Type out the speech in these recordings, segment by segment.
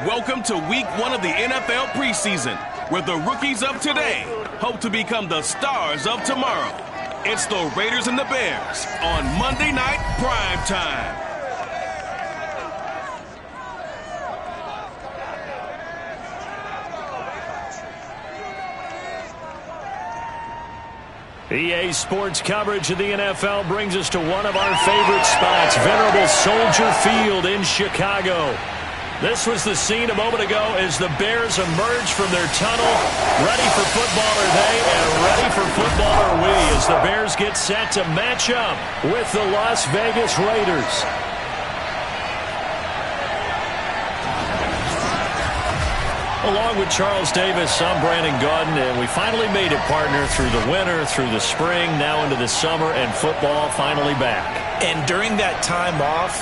Welcome to week 1 of the NFL preseason, where the rookies of today hope to become the stars of tomorrow. It's the Raiders and the Bears on Monday Night Prime Time. EA Sports coverage of the NFL brings us to one of our favorite spots, venerable Soldier Field in Chicago. This was the scene a moment ago as the Bears emerged from their tunnel. Ready for football are they, and ready for football are we, as the Bears get set to match up with the Las Vegas Raiders. Along with Charles Davis, I'm Brandon Gaudin, and we finally made it, partner, through the winter, through the spring, now into the summer, and football finally back. And during that time off,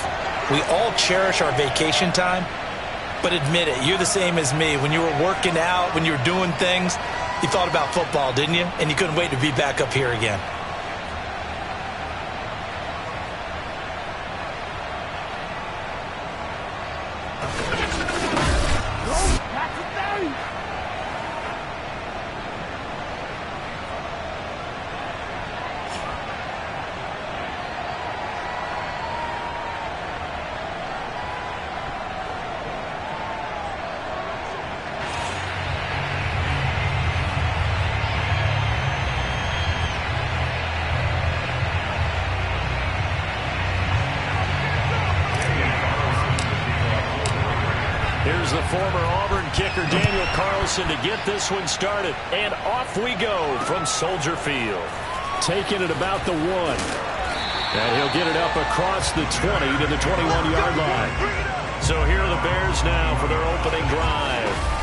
we all cherish our vacation time, but admit it, you're the same as me. When you were working out, when you were doing things, you thought about football, didn't you? And you couldn't wait to be back up here again. Here's the former Auburn kicker, Daniel Carlson, to get this one started. And off we go from Soldier Field. Taking it about the 1. And he'll get it up across the 20 to the 21-yard line. So here are the Bears now for their opening drive.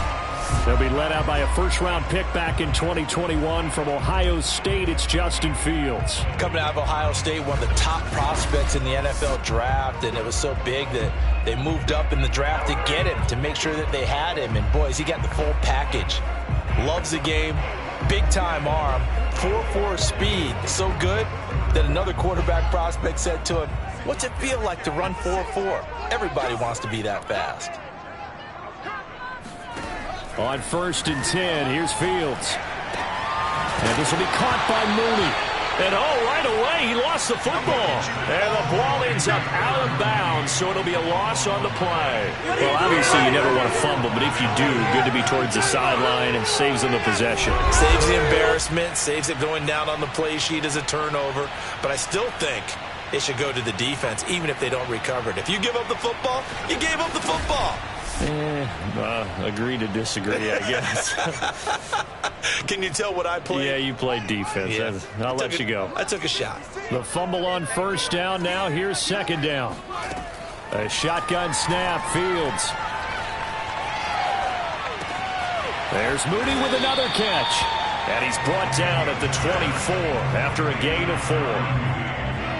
They'll be led out by a first-round pick back in 2021 from Ohio State. It's Justin Fields. Coming out of Ohio State, one of the top prospects in the NFL draft, and it was so big that they moved up in the draft to get him, to make sure that they had him. And, boys, he got the full package. Loves the game, big-time arm, 4.4 speed, so good that another quarterback prospect said to him, "What's it feel like to run 4.4? Everybody wants to be that fast." On 1st and 10, here's Fields. And this will be caught by Mooney. And, right away, he lost the football. And the ball ends up out of bounds, so it'll be a loss on the play. Well, obviously, you never want to fumble, but if you do, good to be towards the sideline and saves them the possession. Saves the embarrassment, saves it going down on the play sheet as a turnover. But I still think it should go to the defense, even if they don't recover it. If you give up the football, you gave up the football. Agree to disagree, I guess. Can you tell what I played? Yeah, you played defense. Yeah. I'll let you go. I took a shot. The fumble on 1st down. Now here's 2nd down. A shotgun snap. Fields. There's Mooney with another catch. And he's brought down at the 24 after a gain of 4.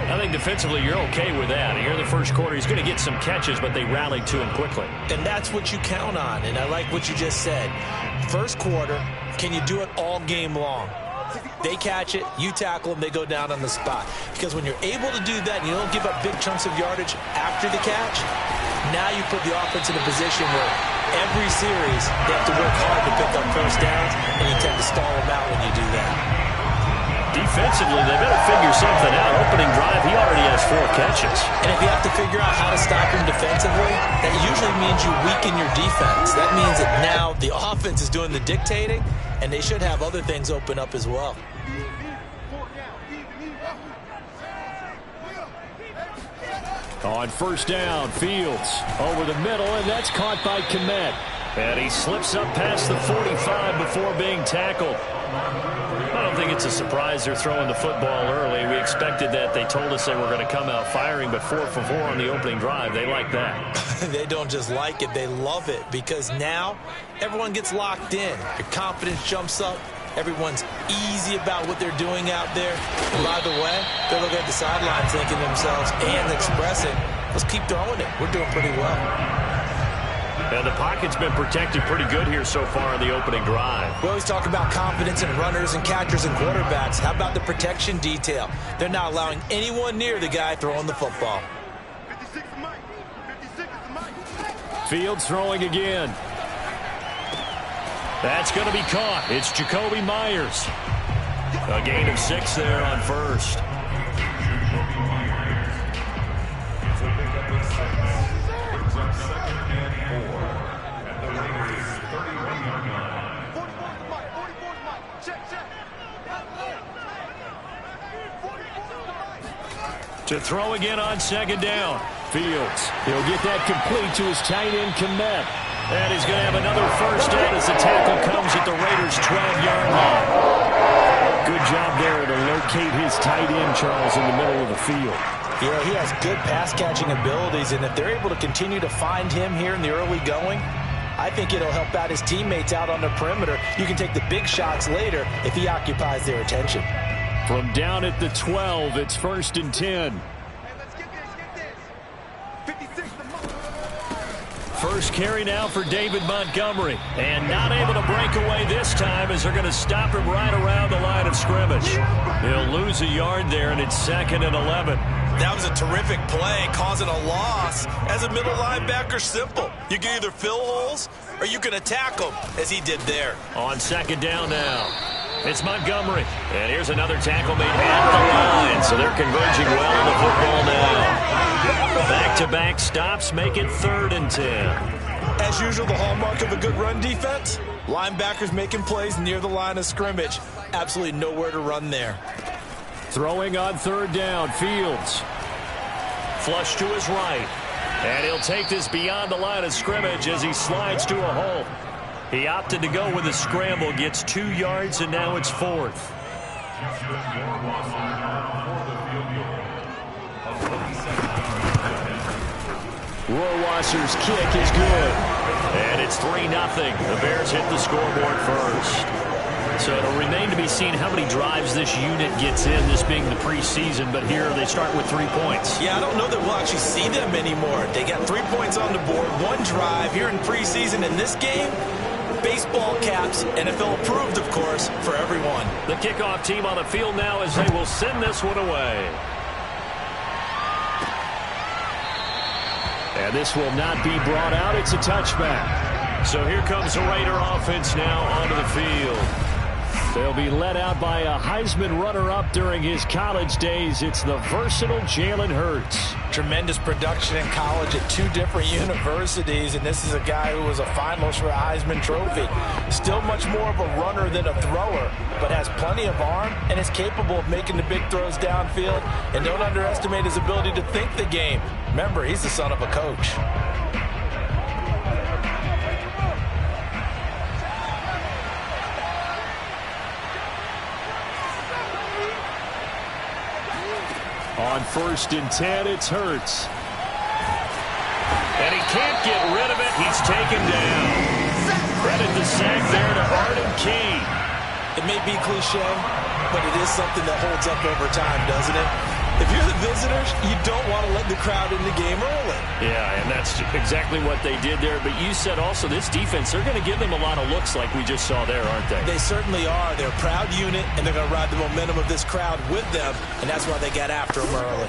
I think defensively you're okay with that. Here in the first quarter, he's going to get some catches, but they rallied to him quickly. And that's what you count on, and I like what you just said. First quarter, can you do it all game long? They catch it, you tackle them, they go down on the spot. Because when you're able to do that and you don't give up big chunks of yardage after the catch, now you put the offense in a position where every series they have to work hard to pick up first downs, and you tend to stall them out when you do that. Defensively, they better figure something out. Opening drive, he already has 4 catches. And if you have to figure out how to stop him defensively, that usually means you weaken your defense. That means that now the offense is doing the dictating, and they should have other things open up as well. On 1st down, Fields over the middle, and that's caught by Kmet. And he slips up past the 45 before being tackled. I don't think it's a surprise they're throwing the football early. We expected that. They told us they were going to come out firing, but 4 for 4 on the opening drive. They like that. They don't just like it, they love it, because now everyone gets locked in. Your confidence jumps up. Everyone's easy about what they're doing out there. And by the way, they're looking at the sidelines thinking to themselves and expressing, let's keep throwing it. We're doing pretty well. And the pocket's been protected pretty good here so far in the opening drive. We always talk about confidence in runners and catchers and quarterbacks. How about the protection detail? They're not allowing anyone near the guy throwing the football. Fields throwing again. That's going to be caught. It's Jacoby Myers. A gain of 6 there on first. To throw again on second down. Fields. He'll get that complete to his tight end, Kmet. And he's going to have another first down as the tackle comes at the Raiders' 12-yard line. Good job there to locate his tight end, Charles, in the middle of the field. Yeah, he has good pass-catching abilities, and if they're able to continue to find him here in the early going, I think it'll help out his teammates out on the perimeter. You can take the big shots later if he occupies their attention. From down at the 12, it's 1st and 10. First carry now for David Montgomery. And not able to break away this time as they're going to stop him right around the line of scrimmage. He'll lose a yard there, and it's 2nd and 11. That was a terrific play, causing a loss. As a middle linebacker, simple. You can either fill holes or you can attack them, as he did there. On 2nd down now. It's Montgomery. And here's another tackle made at the line. So they're converging well on the football now. Back-to-back stops make it 3rd and 10. As usual, the hallmark of a good run defense, linebackers making plays near the line of scrimmage. Absolutely nowhere to run there. Throwing on 3rd down, Fields. Flush to his right. And he'll take this beyond the line of scrimmage as he slides to a hole. He opted to go with a scramble, gets 2 yards, and now it's 4th. Rohrwasser's kick is good. And it's 3-0. The Bears hit the scoreboard first. So it'll remain to be seen how many drives this unit gets in, this being the preseason. But here they start with 3 points. Yeah, I don't know that we'll actually see them anymore. They got 3 points on the board, 1 drive here in preseason. In this game, baseball caps, NFL approved, of course, for everyone. The kickoff team on the field now as they will send this one away. And this will not be brought out. It's a touchback. So here comes the Raider offense now onto the field. They'll be led out by a Heisman runner-up during his college days. It's the versatile Jalen Hurts. Tremendous production in college at 2 different universities, and this is a guy who was a finalist for a Heisman Trophy. Still much more of a runner than a thrower, but has plenty of arm and is capable of making the big throws downfield. And don't underestimate his ability to think the game. Remember, he's the son of a coach. On 1st and 10, it's Hurts. And he can't get rid of it. He's taken down. Credit the sack there to Arden Key. It may be cliche, but it is something that holds up over time, doesn't it? If you're the visitors, you don't want to let the crowd in the game early. Yeah, and that's exactly what they did there. But you said also this defense, they're going to give them a lot of looks like we just saw there, aren't they? They certainly are. They're a proud unit, and they're going to ride the momentum of this crowd with them, and that's why they got after them early.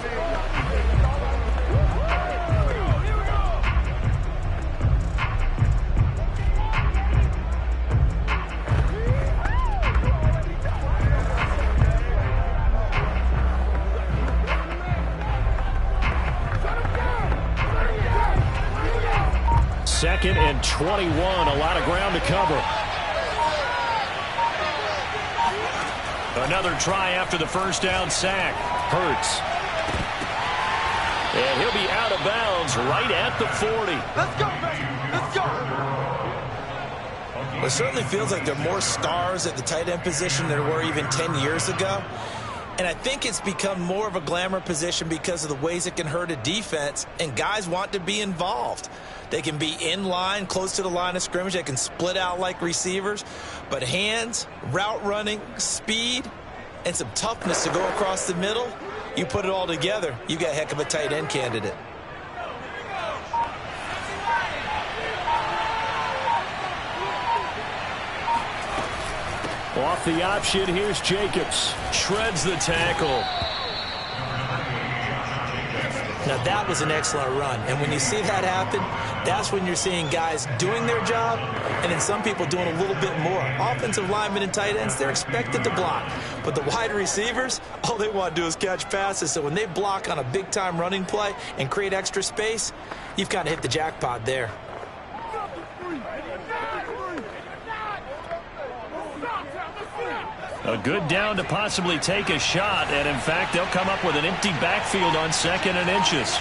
Second and 21, a lot of ground to cover. Another try after the first down sack. Hurts. And he'll be out of bounds right at the 40. Let's go, baby. Let's go. Well, it certainly feels like there are more stars at the tight end position than there were even 10 years ago. And I think it's become more of a glamour position because of the ways it can hurt a defense, and guys want to be involved. They can be in line, close to the line of scrimmage. They can split out like receivers. But hands, route running, speed, and some toughness to go across the middle, you put it all together, you got a heck of a tight end candidate. Off the option, here's Jacobs. Shreds the tackle. Now, that was an excellent run. And when you see that happen, that's when you're seeing guys doing their job and then some people doing a little bit more. Offensive linemen and tight ends, they're expected to block. But the wide receivers, all they want to do is catch passes. So when they block on a big-time running play and create extra space, you've kind of hit the jackpot there. A good down to possibly take a shot, and in fact, they'll come up with an empty backfield on 2nd and inches.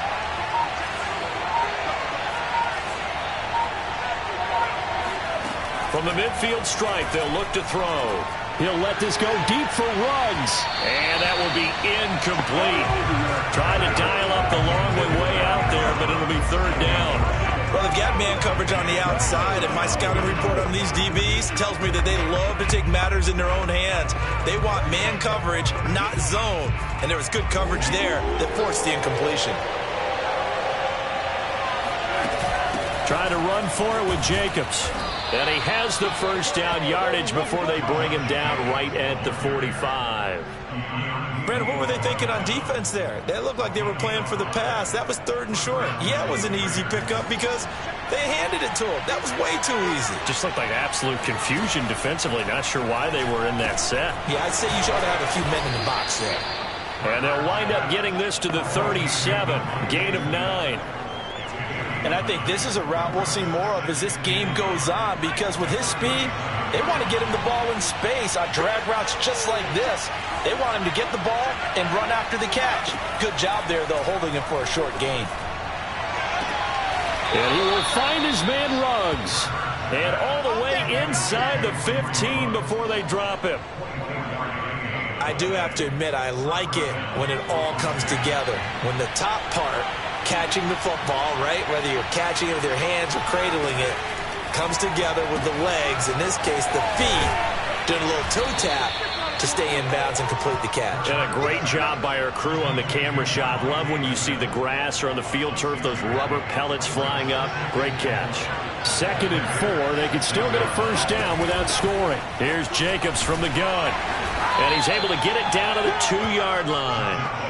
From the midfield stripe, they'll look to throw. He'll let this go deep for Ruggs, and that will be incomplete. Trying to dial up the long way out there, but it'll be 3rd down. Well, they've got man coverage on the outside, and my scouting report on these DBs tells me that they love to take matters in their own hands. They want man coverage, not zone. And there was good coverage there that forced the incompletion. Trying to run for it with Jacobs. And he has the 1st down yardage before they bring him down right at the 45. Brandon, what were they thinking on defense there? They looked like they were playing for the pass. That was 3rd and short. Yeah, it was an easy pickup because they handed it to him. That was way too easy. Just looked like absolute confusion defensively. Not sure why they were in that set. Yeah, I'd say you should have a few men in the box there. And they'll wind up getting this to the 37. Gain of 9. And I think this is a route we'll see more of as this game goes on, because with his speed, they want to get him the ball in space on drag routes just like this. They want him to get the ball and run after the catch. Good job there, though, holding him for a short gain. And he will find his man Ruggs. And all the way inside the 15 before they drop him. I do have to admit, I like it when it all comes together. When the top part, catching the football, right, whether you're catching it with your hands or cradling it, comes together with the legs, in this case the feet, doing a little toe tap to stay in bounds and complete the catch. And a great job by our crew on the camera shot. Love when you see the grass or on the field turf, those rubber pellets flying up. Great catch. 2nd and 4. They could still get a 1st down without scoring. Here's Jacobs from the gun. And he's able to get it down to the 2-yard line.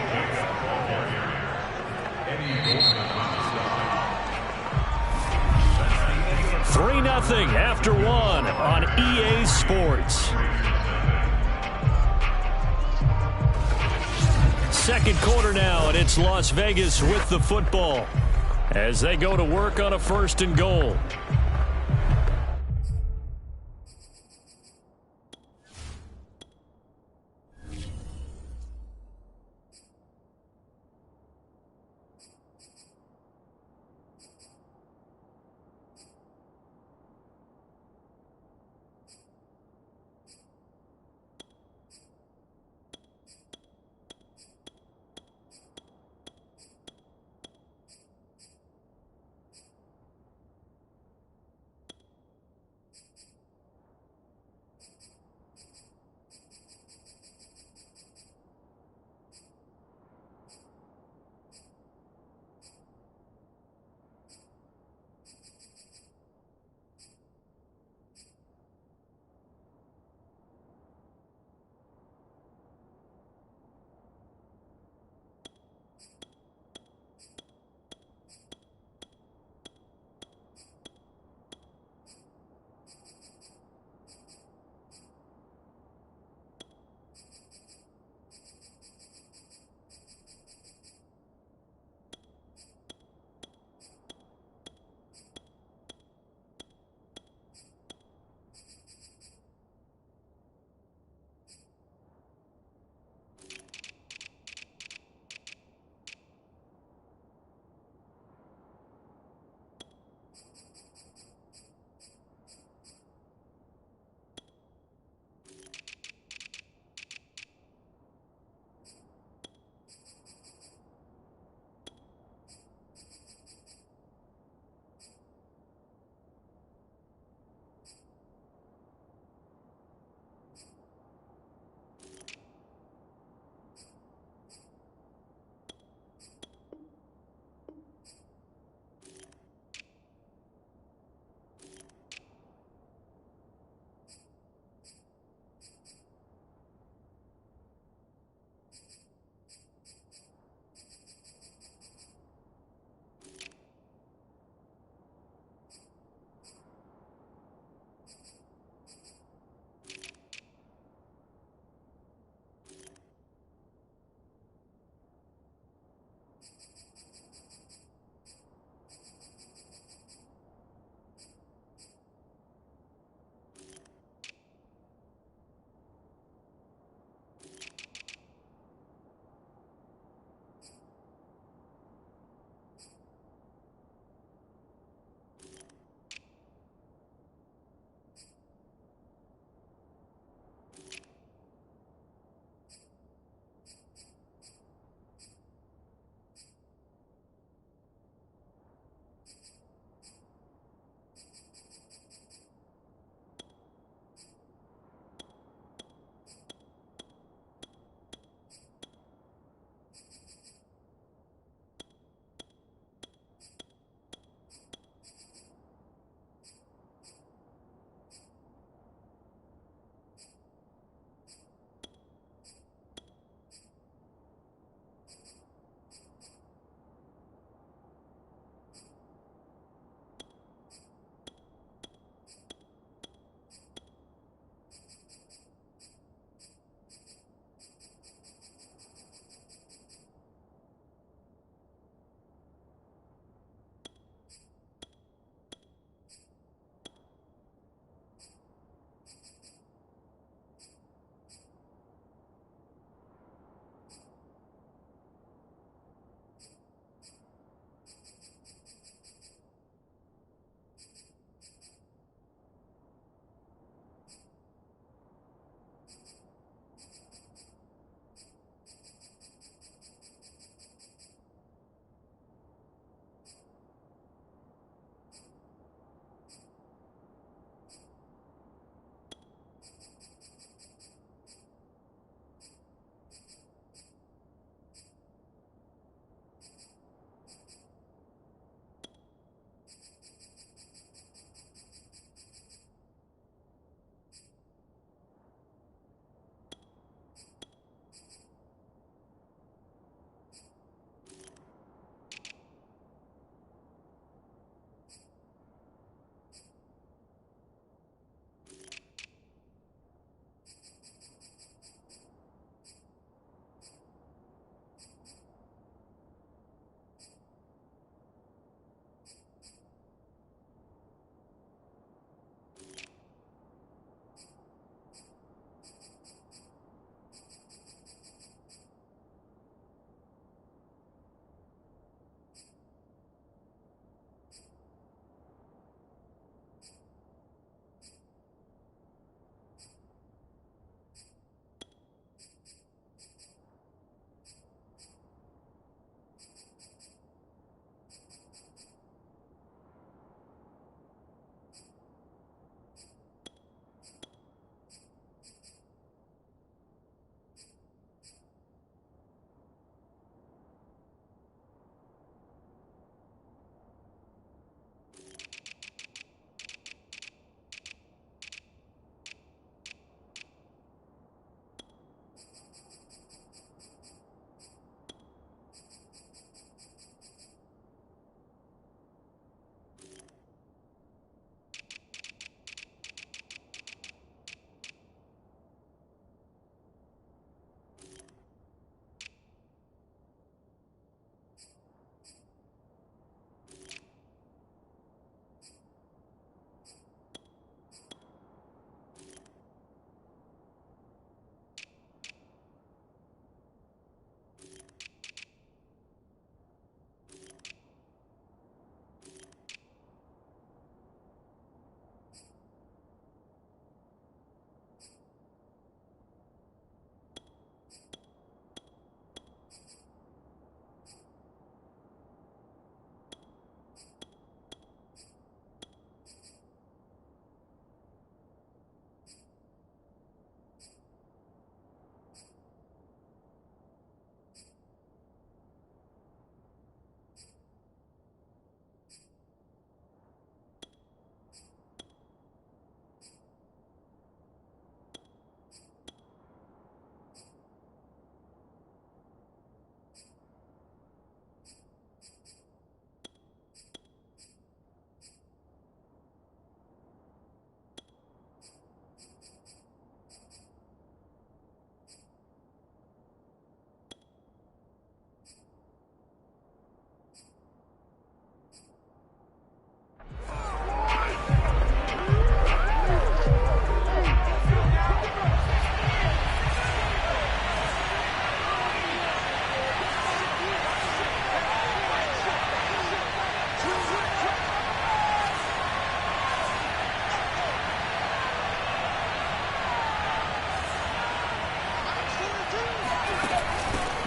Three 0 after 1 on EA Sports. 2nd quarter now, and it's Las Vegas with the football as they go to work on a 1st and goal.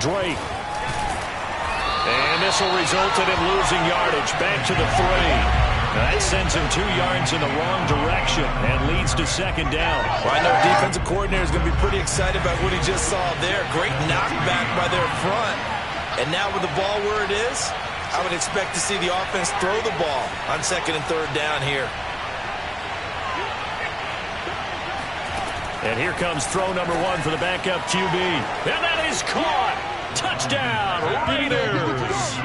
Drake. And this will result in him losing yardage. Back to the 3. That sends him 2 yards in the wrong direction and leads to second down. Well, I know defensive coordinator is going to be pretty excited about what he just saw there. Great knockback by their front. And now with the ball where it is, I would expect to see the offense throw the ball on 2nd and 3rd down here. And here comes throw number 1 for the backup QB. And that is caught. Touchdown, Raiders.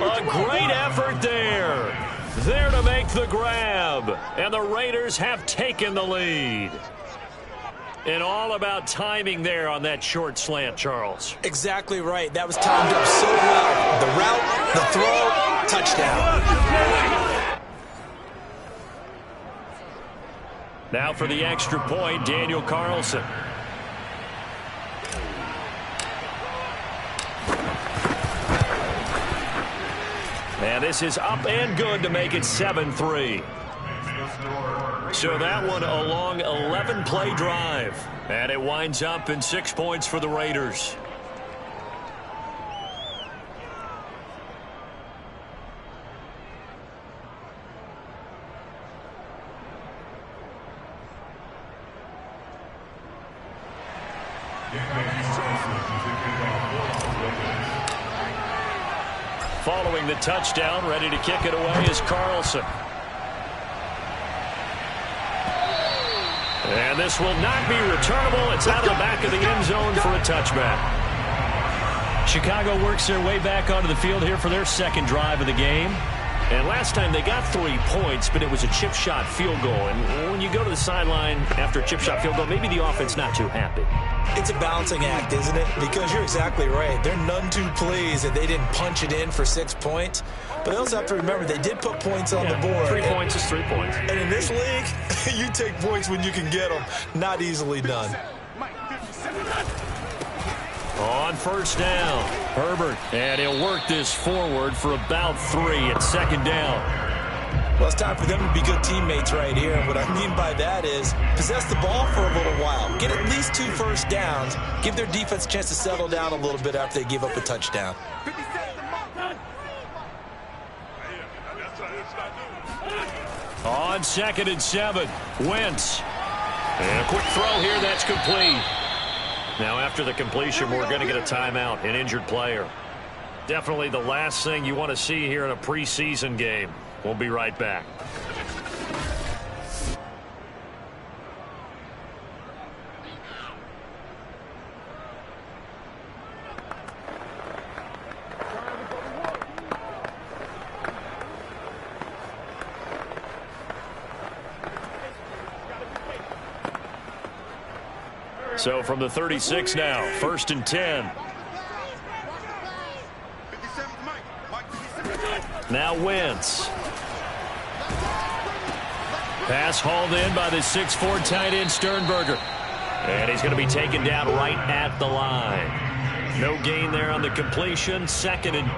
A great effort there. There to make the grab. And the Raiders have taken the lead. And all about timing there on that short slant, Charles. Exactly right. That was timed up so well. The route, the throw, touchdown. Now for the extra point, Daniel Carlson. And this is up and good to make it 7-3. So that one a long 11-play drive. And it winds up in 6 points for the Raiders. Following the touchdown, ready to kick it away is Carlson. And this will not be returnable. It's out of the back of the end zone for a touchback. Chicago works their way back onto the field here for their second drive of the game. And last time they got 3 points, but it was a chip shot field goal. And when you go to the sideline after a chip shot field goal, maybe the offense not too happy. It's a balancing act, isn't it? Because you're exactly right. They're none too pleased that they didn't punch it in for 6 points. But they also have to remember they did put points on the board. 3 points is 3 points. And in this league, you take points when you can get them. Not easily done. On first down, Herbert. And he'll work this forward for about 3 at second down. Well, it's time for them to be good teammates right here. And what I mean by that is possess the ball for a little while. Get at least 2 first downs. Give their defense a chance to settle down a little bit after they give up a touchdown. On 2nd and 7, Wentz. And a quick throw here, that's complete. Now after the completion, we're going to get a timeout, an injured player. Definitely the last thing you want to see here in a preseason game. We'll be right back. So from the 36 now, 1st and 10. Now Wentz. Pass hauled in by the 6'4" tight end Sternberger. And he's going to be taken down right at the line. No gain there on the completion. 2nd and...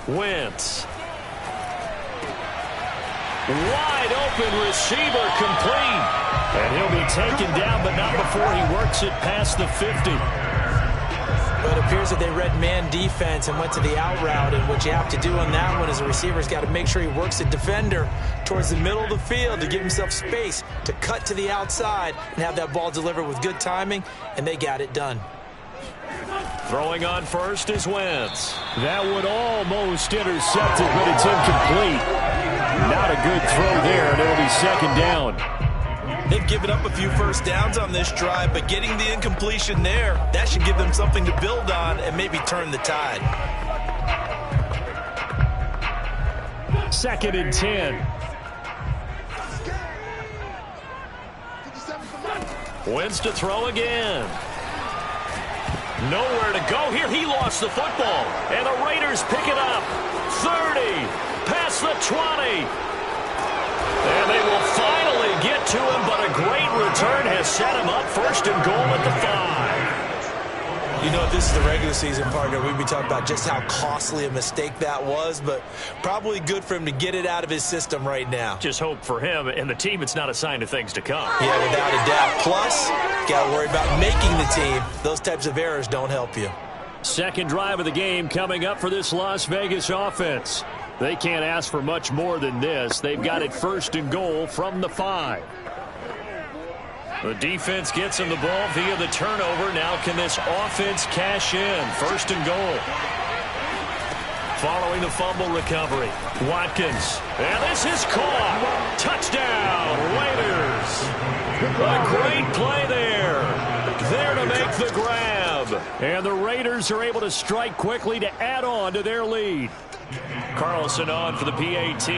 Wentz. Wide open receiver complete. And he'll be taken down, but not before he works it past the 50. But it appears that they read man defense and went to the out route. And what you have to do on that one as a receiver's got to make sure he works the defender towards the middle of the field to give himself space to cut to the outside and have that ball delivered with good timing. And they got it done. Throwing on first is Wentz. That would almost intercept it, but it's incomplete. Not a good throw there, and it'll be second down. They've given up a few first downs on this drive, but getting the incompletion there, that should give them something to build on and maybe turn the tide. 2nd and 10. Wentz to throw again. Nowhere to go here. He lost the football. And the Raiders pick it up. 30. Past the 20. And they will finally get to him, but a great return has set him up. 1st and goal at the 5. You know, if this is the regular season, partner, we'd be talking about just how costly a mistake that was, but probably good for him to get it out of his system right now. Just hope for him and the team it's not a sign of things to come. Yeah, without a doubt. Plus, got to worry about making the team. Those types of errors don't help you. Second drive of the game coming up for this Las Vegas offense. They can't ask for much more than this. They've got it 1st and goal from the 5. The defense gets him the ball via the turnover. Now can this offense cash in? 1st and goal. Following the fumble recovery, Watkins. And this is caught. Touchdown, Raiders. A great play there. There to make the grab. And the Raiders are able to strike quickly to add on to their lead. Carlson on for the PAT.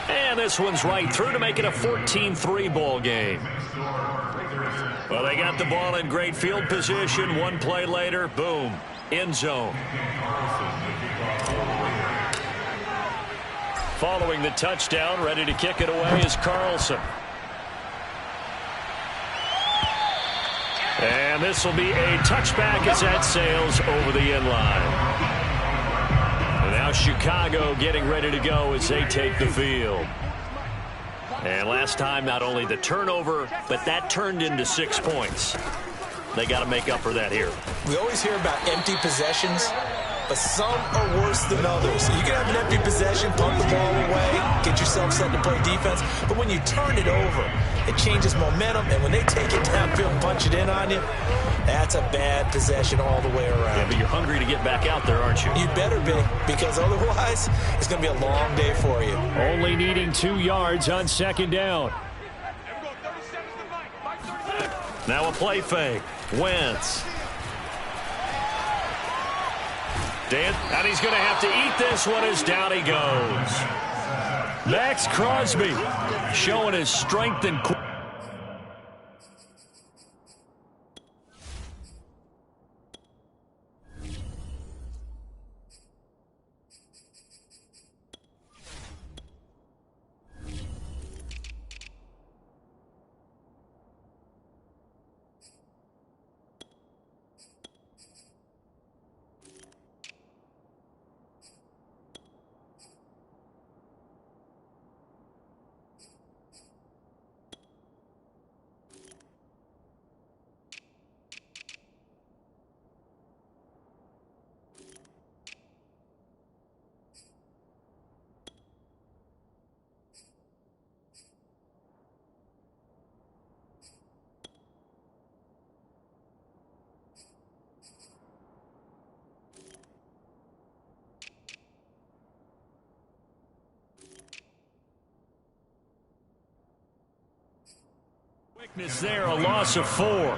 And this one's right through to make it a 14-3 ball game. Well, they got the ball in great field position. One play later, boom, end zone. Following the touchdown, ready to kick it away is Carlson. And this will be a touchback as that sails over the end line. And now Chicago getting ready to go as they take the field. And last time, not only the turnover, but that turned into 6 points. They got to make up for that here. We always hear about empty possessions, but some are worse than others. You can have an empty possession, pump the ball away, get yourself set to play defense, but when you turn it over, it changes momentum, and when they take it downfield and punch it in on you, that's a bad possession all the way around. Yeah, but you're hungry to get back out there, aren't you? You better be, because otherwise, it's going to be a long day for you. Only needing 2 yards on 2nd down. Now a play fake. Wentz. And he's going to have to eat this one as down he goes. Max Crosby showing his strength and quick. Quickness there, a loss of 4.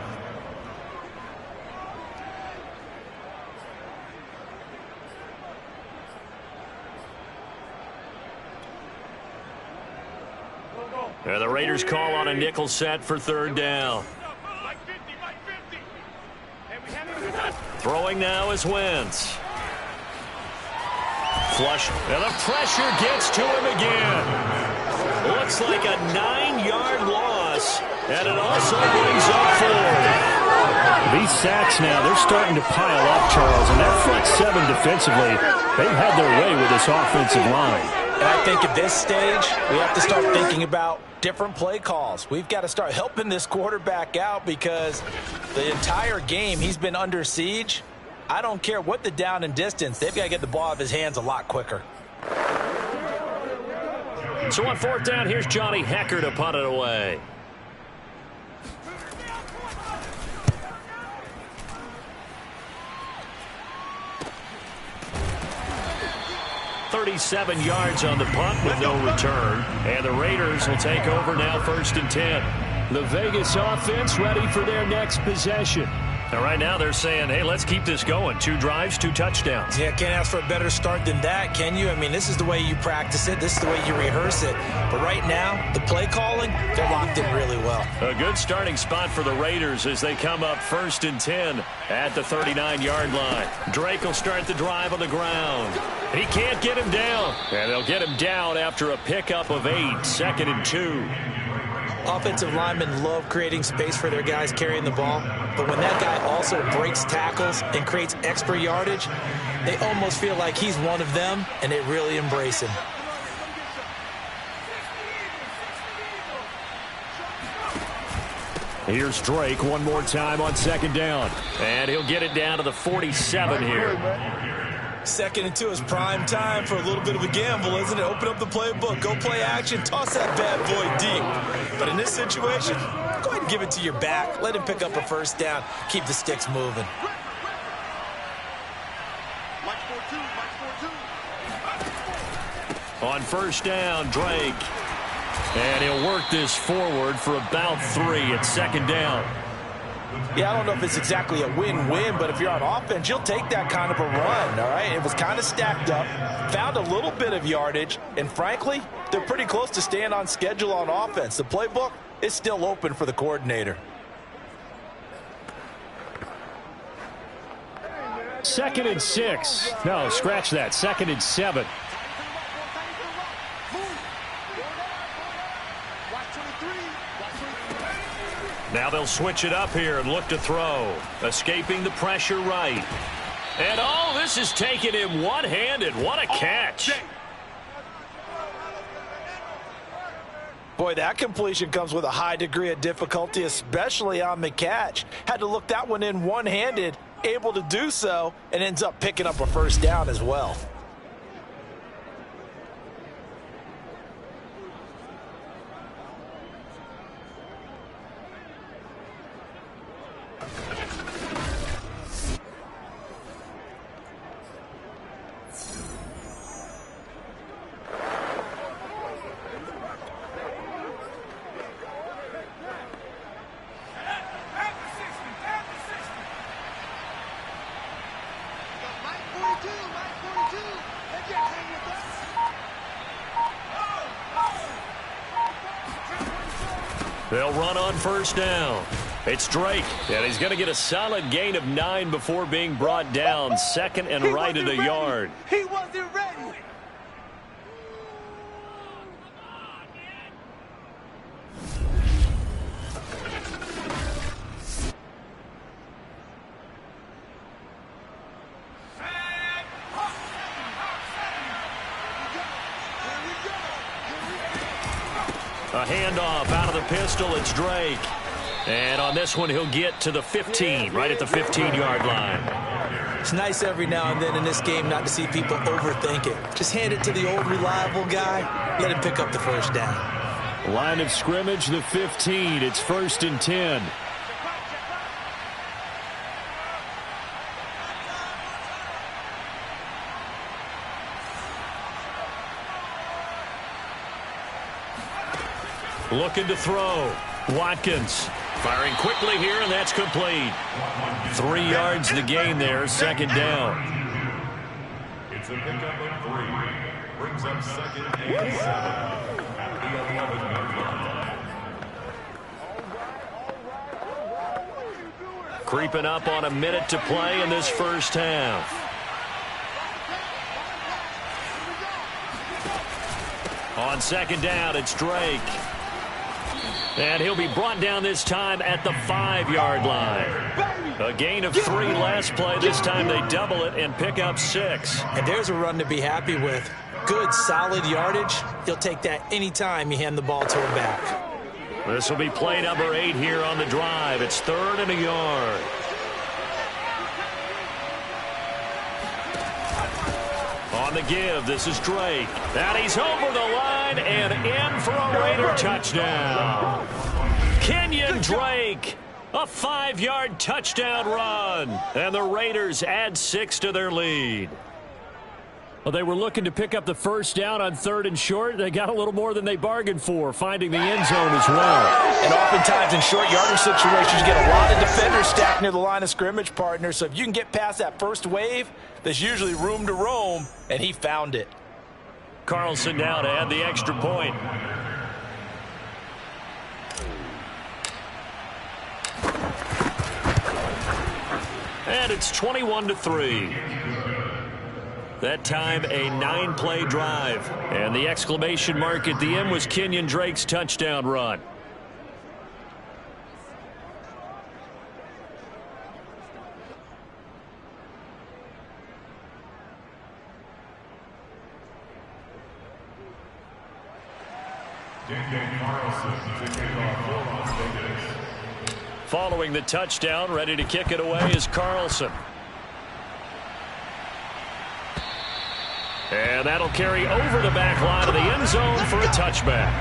And the Raiders call on a nickel set for 3rd down. Throwing now is Wentz. Flush, and the pressure gets to him again. Looks like a 9-yard loss. And it also brings up 4. These sacks now, they're starting to pile up, Charles. And that front 7 defensively, they've had their way with this offensive line. And I think at this stage, we have to start thinking about different play calls. We've got to start helping this quarterback out because the entire game he's been under siege. I don't care what the down and distance. They've got to get the ball out of his hands a lot quicker. So on 4th down, here's Johnny Hecker to punt it away. 37 yards on the punt with no return. And the Raiders will take over now 1st and 10. The Vegas offense ready for their next possession. Now, right now they're saying, hey, let's keep this going. 2 drives, 2 touchdowns. Yeah, can't ask for a better start than that, can you? I mean, this is the way you practice it. This is the way you rehearse it. But right now, the play calling, they're locked in really well. A good starting spot for the Raiders as they come up 1st and 10 at the 39-yard line. Drake will start the drive on the ground. He can't get him down. And they'll get him down after a pickup of 8, 2nd and 2. Offensive linemen love creating space for their guys carrying the ball, but when that guy also breaks tackles and creates extra yardage, they almost feel like he's one of them, and they really embrace him. Here's Drake one more time on 2nd down, and he'll get it down to the 47 here. 2nd and 2 is prime time for a little bit of a gamble, isn't it? Open up the playbook, go play action, toss that bad boy deep. But in this situation, go ahead and give it to your back. Let him pick up a 1st down. Keep the sticks moving. On 1st down, Drake. And he'll work this forward for about 3 at 2nd down. Yeah, I don't know if it's exactly a win-win, but if you're on offense, you'll take that kind of a run, all right? It was kind of stacked up, found a little bit of yardage, and frankly, they're pretty close to staying on schedule on offense. The playbook is still open for the coordinator. 2nd and 6. No, scratch that. 2nd and 7. Now they'll switch it up here and look to throw. Escaping the pressure right. And, oh, this is taking him one-handed. What a catch. Boy, that completion comes with a high degree of difficulty, especially on the catch. Had to look that one in one-handed, able to do so, and ends up picking up a 1st down as well. They'll run on 1st down. It's Drake, and he's going to get a solid gain of 9 before being brought down. 2nd and right at a yard. He wasn't ready. A handoff out of the pistol. It's Drake. And on this one, he'll get to the 15, right at the 15-yard line. It's nice every now and then in this game not to see people overthink it. Just hand it to the old reliable guy. Let him pick up the 1st down. Line of scrimmage, the 15. It's 1st and 10. Looking to throw. Watkins firing quickly here, and that's complete. 3 yards the gain there, 2nd down. It's a pickup of 3. Brings up 2nd and 7 at the 11-yard line. Creeping up on a minute to play in this 1st half. On 2nd down, it's Drake. And he'll be brought down this time at the 5-yard line. A gain of 3 last play. This time they double it and pick up 6. And there's a run to be happy with. Good, solid yardage. He'll take that anytime you hand the ball to him back. This will be play number 8 here on the drive. It's 3rd and a yard. On the give, this is Drake. And he's over the line and in for a Raider touchdown. Kenyon Drake, a 5-yard touchdown run. And the Raiders add 6 to their lead. Well, they were looking to pick up the first down on 3rd and short. They got a little more than they bargained for, finding the end zone as well. And oftentimes in short yardage situations, you get a lot of defenders stacked near the line of scrimmage, partner. So if you can get past that first wave, there's usually room to roam, and he found it. Carlson now to add the extra point. And it's 21-3. That time, a 9-play drive. And the exclamation mark at the end was Kenyon Drake's touchdown run. Following the touchdown, ready to kick it away is Carlson. And that'll carry over the back line of the end zone for a touchback.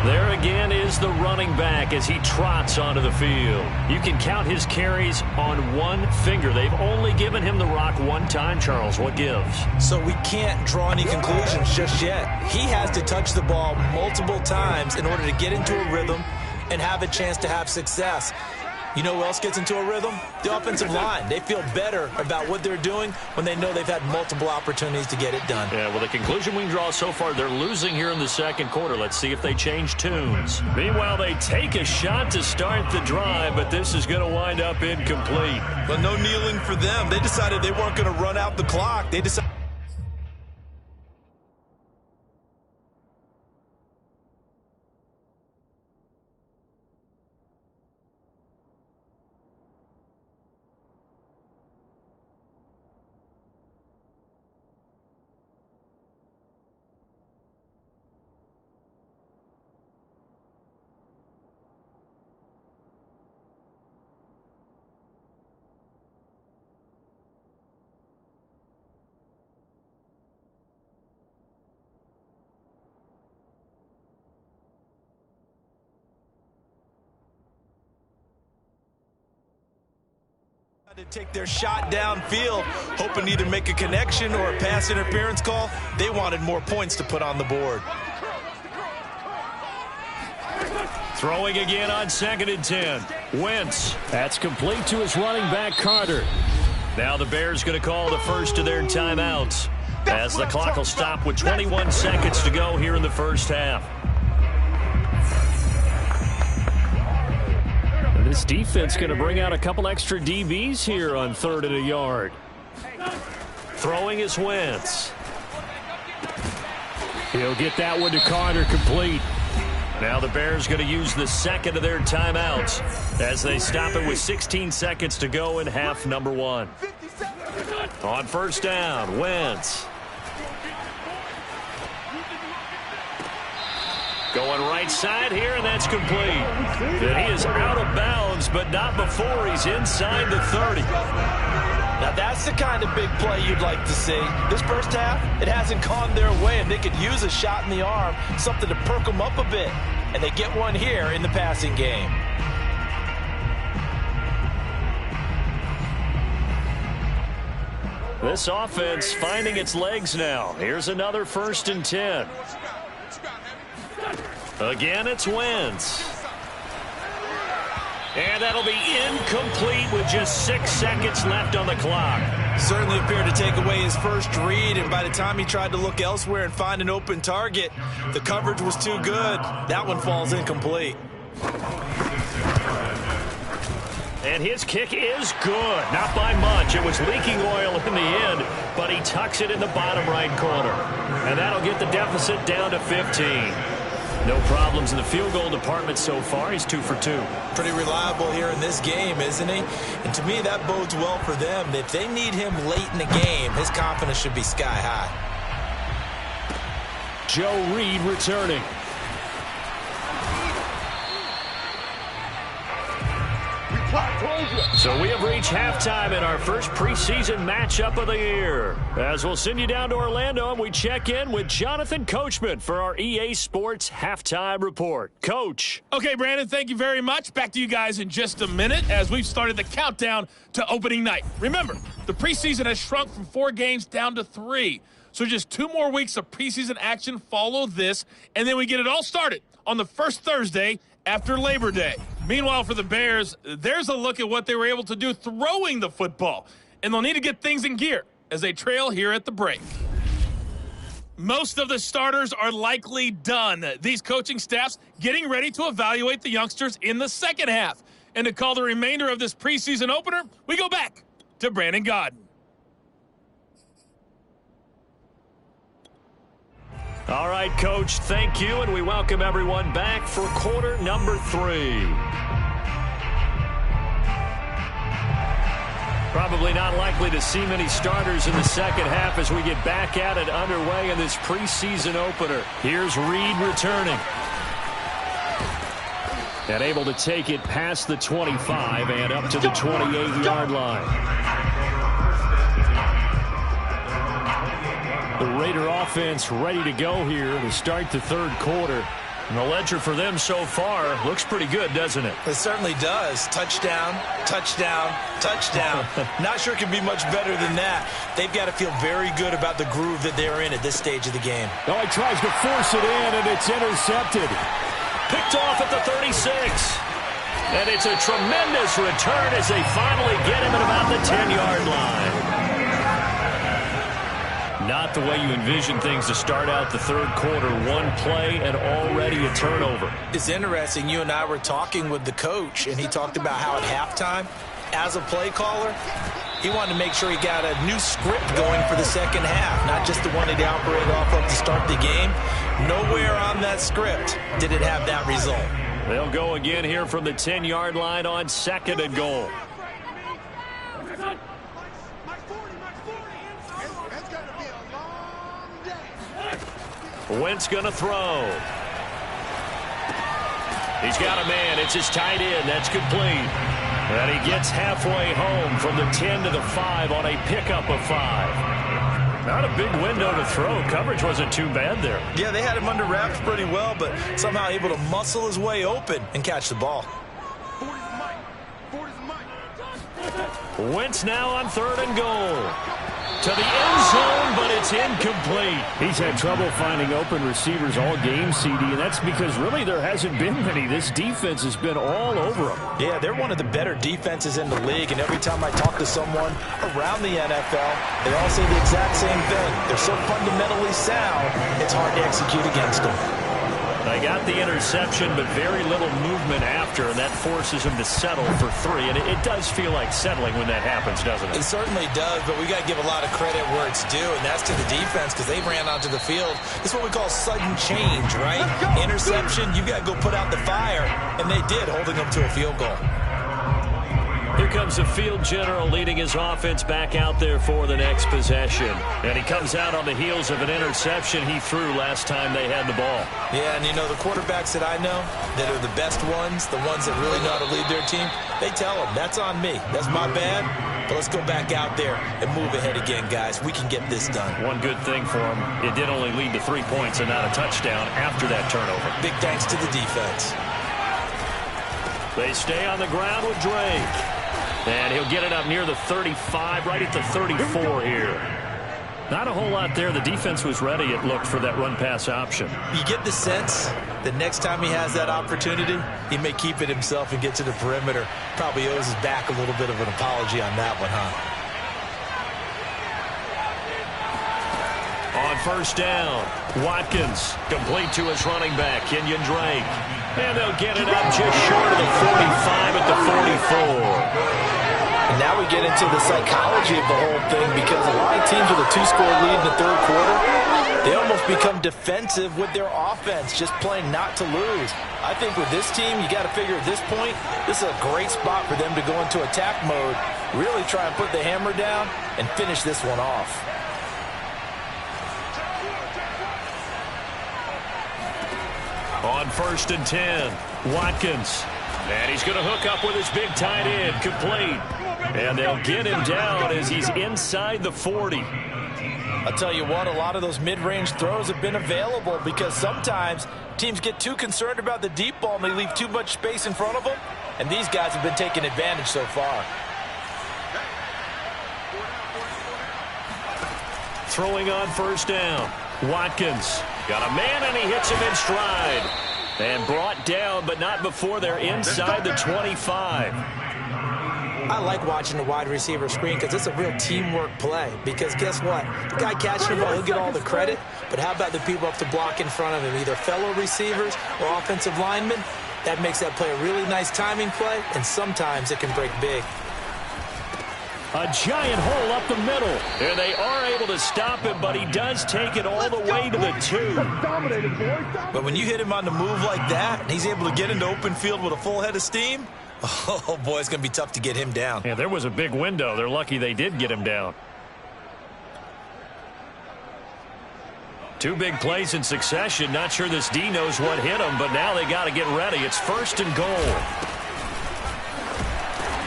There again is the running back as he trots onto the field. You can count his carries on one finger. They've only given him the rock one time, Charles. What gives? So we can't draw any conclusions just yet. He has to touch the ball multiple times in order to get into a rhythm and have a chance to have success. You know who else gets into a rhythm? The offensive line. They feel better about what they're doing when they know they've had multiple opportunities to get it done. Yeah, well, the conclusion we can draw so far, they're losing here in the second quarter. Let's see if they change tunes. Meanwhile, they take a shot to start the drive, but this is going to wind up incomplete. But no kneeling for them. They decided they weren't going to run out the clock. They decided. To take their shot downfield, hoping to either make a connection or a pass interference call. They wanted more points to put on the board. Throwing again on 2nd and 10. Wentz. That's complete to his running back, Carter. Now the Bears going to call the first of their timeouts as the clock will stop with 21 seconds to go here in the first half. This defense going to bring out a couple extra DBs here on 3rd and a yard. Throwing is Wentz. He'll get that one to Carter, complete. Now the Bears going to use the second of their timeouts as they stop it with 16 seconds to go in half number 1. On first down, Wentz. Going right side here, and that's complete. And he is out of bounds, but not before he's inside the 30. Now that's the kind of big play you'd like to see. This first half, it hasn't gone their way, and they could use a shot in the arm, something to perk them up a bit. And they get one here in the passing game. This offense finding its legs now. Here's another 1st and 10. Again, it's Wentz. And that'll be incomplete with just 6 seconds left on the clock. Certainly appeared to take away his first read, and by the time he tried to look elsewhere and find an open target, the coverage was too good. That one falls incomplete. And his kick is good. Not by much. It was leaking oil in the end, but he tucks it in the bottom right corner. And that'll get the deficit down to 15. No problems in the field goal department so far. He's 2 for 2. Pretty reliable here in this game, isn't he? And to me, that bodes well for them. If they need him late in the game, his confidence should be sky high. Joe Reed returning. So we have reached halftime in our first preseason matchup of the year. As we'll send you down to Orlando and we check in with Jonathan Coachman for our EA Sports Halftime Report. Coach. Okay, Brandon, thank you very much. Back to you guys in just a minute as we've started the countdown to opening night. Remember, the preseason has shrunk from 4 games down to 3. So just 2 more weeks of preseason action follow this, and then we get it all started on the first Thursday after Labor Day. Meanwhile, for the Bears, there's a look at what they were able to do throwing the football, and they'll need to get things in gear as they trail here at the break. Most of the starters are likely done. These coaching staffs getting ready to evaluate the youngsters in the second half. And to call the remainder of this preseason opener, we go back to Brandon Godden. All right, Coach, thank you, and we welcome everyone back for quarter number 3. Probably not likely to see many starters in the second half as we get back at it underway in this preseason opener. Here's Reed returning. And able to take it past the 25 and up to the 28-yard line. The Raider offense ready to go here to start the third quarter. And the ledger for them so far looks pretty good, doesn't it? It certainly does. Touchdown, touchdown, touchdown. Not sure it can be much better than that. They've got to feel very good about the groove that they're in at this stage of the game. Oh, he tries to force it in, and it's intercepted. Picked off at the 36. And it's a tremendous return as they finally get him at about the 10-yard line. Not the way you envision things to start out the third quarter. One play and already a turnover. It's interesting. You and I were talking with the coach, and he talked about how at halftime, as a play caller, he wanted to make sure he got a new script going for the second half, not just the one that he operated off of to start the game. Nowhere on that script did it have that result. They'll go again here from the 10-yard line on 2nd and goal. Wentz going to throw. He's got a man. It's his tight end. That's complete. And he gets halfway home from the 10 to the 5 on a pickup of 5. Not a big window to throw. Coverage wasn't too bad there. Yeah, they had him under wraps pretty well, but somehow able to muscle his way open and catch the ball. Wentz now on 3rd and goal. To the end zone, but it's incomplete. He's had trouble finding open receivers all game, CD, and that's because really there hasn't been many. This defense has been all over them. Yeah, they're one of the better defenses in the league, and every time I talk to someone around the NFL, they all say the exact same thing. They're so fundamentally sound, it's hard to execute against them. They got the interception, but very little movement after, and that forces them to settle for 3. And it does feel like settling when that happens, doesn't it? It certainly does, but we got to give a lot of credit where it's due, and that's to the defense because they ran onto the field. It's what we call sudden change, right? Interception, you got to go put out the fire, and they did, holding them to a field goal. Here comes the field general leading his offense back out there for the next possession. And he comes out on the heels of an interception he threw last time they had the ball. Yeah, and you know, the quarterbacks that I know that are the best ones, the ones that really know how to lead their team, they tell them, that's on me. That's my bad. But let's go back out there and move ahead again, guys. We can get this done. One good thing for him, it did only lead to 3 points and not a touchdown after that turnover. Big thanks to the defense. They stay on the ground with Drake. And he'll get it up near the 35, right at the 34 here. Not a whole lot there. The defense was ready, it looked, for that run-pass option. You get the sense that next time he has that opportunity, he may keep it himself and get to the perimeter. Probably owes his back a little bit of an apology on that one, huh? On 1st down, Watkins complete to his running back, Kenyon Drake. And they'll get it up just short of the 45 at the 44. And now we get into the psychology of the whole thing because a lot of teams with a 2-score lead in the third quarter, they almost become defensive with their offense, just playing not to lose. I think with this team, you got to figure at this point, this is a great spot for them to go into attack mode, really try and put the hammer down and finish this one off. On 1st and 10, Watkins And he's going to hook up with his big tight end, complete. And they'll get him down as he's inside the 40. I'll tell you what, a lot of those mid-range throws have been available because sometimes teams get too concerned about the deep ball and they leave too much space in front of them. And these guys have been taking advantage so far. Throwing on first down. Watkins got a man and he hits him in stride. And brought down, but not before they're inside the 25. I like watching the wide receiver screen because it's a real teamwork play. Because guess what? The guy catching the ball, he'll get all the credit. But how about the people up to block in front of him, either fellow receivers or offensive linemen? That makes that play a really nice timing play, and sometimes it can break big. A giant hole up the middle. And they are able to stop him, but he does take it all the way to the 2. But when you hit him on the move like that, and he's able to get into open field with a full head of steam, oh, boy, it's going to be tough to get him down. Yeah, there was a big window. They're lucky they did get him down. 2 big plays in succession. Not sure this D knows what hit him, but now they got to get ready. It's 1st and goal.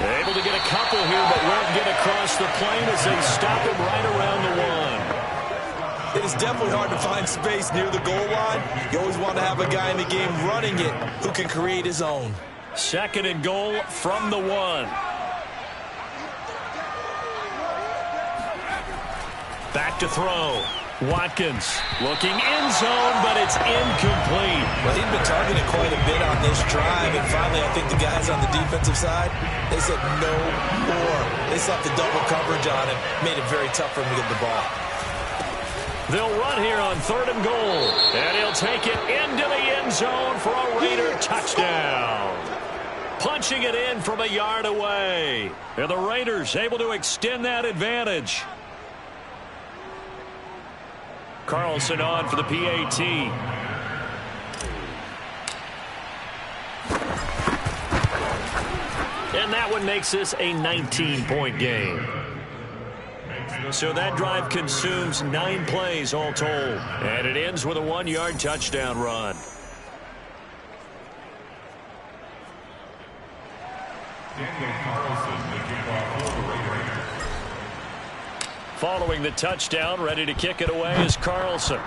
Able to get a couple here, but won't get across the plane as they stop him right around the 1. It is definitely hard to find space near the goal line. You always want to have a guy in the game running it who can create his own. 2nd and goal from the 1. Back to throw. Watkins looking end zone, but it's incomplete. Well, he's been targeted quite a bit on this drive, and finally I think the guys on the defensive side, they said no more. They slapped the double coverage on him, made it very tough for him to get the ball. They'll run here on 3rd and goal, and he'll take it into the end zone for a Raider touchdown. Punching it in from a yard away. And the Raiders able to extend that advantage. Carlson on for the PAT. And that one makes this a 19-point game. So that drive consumes 9 plays all told. And it ends with a 1-yard touchdown run. Following the touchdown, ready to kick it away is Carlson.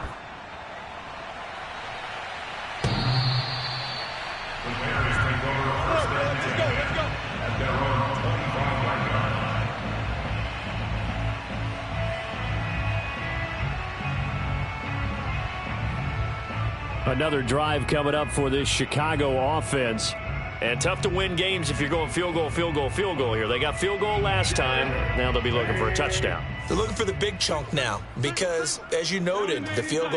Another drive coming up for this Chicago offense. And tough to win games if you're going field goal, field goal, field goal here. They got field goal last time. Now they'll be looking for a touchdown. They're looking for the big chunk now because, as you noted, the field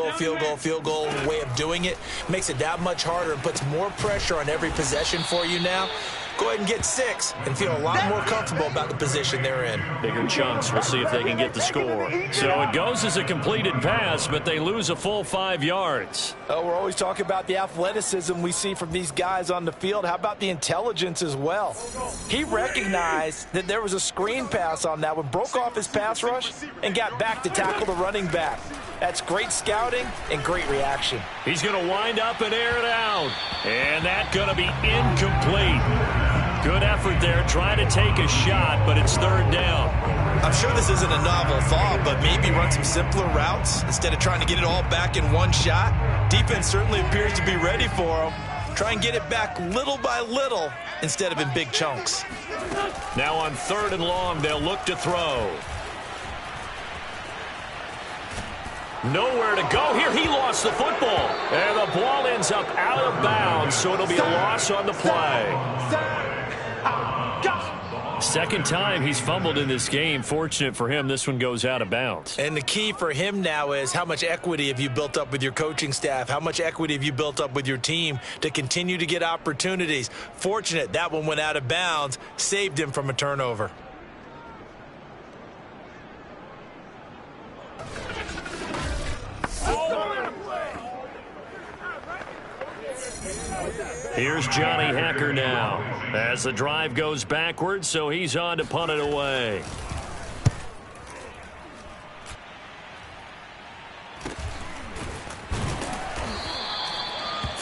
goal way of doing it makes it that much harder and puts more pressure on every possession for you now. Go ahead and get 6 and feel a lot more comfortable about the position they're in. Bigger chunks. We'll see if they can get the score. So it goes as a completed pass, but they lose a full 5 yards. Oh, we're always talking about the athleticism we see from these guys on the field. How about the intelligence as well? He recognized that there was a screen pass on that one, broke off his pass rush, and got back to tackle the running back. That's great scouting and great reaction. He's going to wind up and air it out. And that's going to be incomplete. Good effort there, trying to take a shot, but it's 3rd down. I'm sure this isn't a novel thought, but maybe run some simpler routes instead of trying to get it all back in one shot. Defense certainly appears to be ready for him. Try and get it back little by little instead of in big chunks. Now on 3rd and long, they'll look to throw. Nowhere to go here. He lost the football. And the ball ends up out of bounds, so it'll be a loss on the play. 2nd time he's fumbled in this game. Fortunate for him, this one goes out of bounds. And the key for him now is how much equity have you built up with your coaching staff? How much equity have you built up with your team to continue to get opportunities? Fortunate that one went out of bounds, saved him from a turnover. Here's Johnny Hacker now as the drive goes backwards, so he's on to punt it away.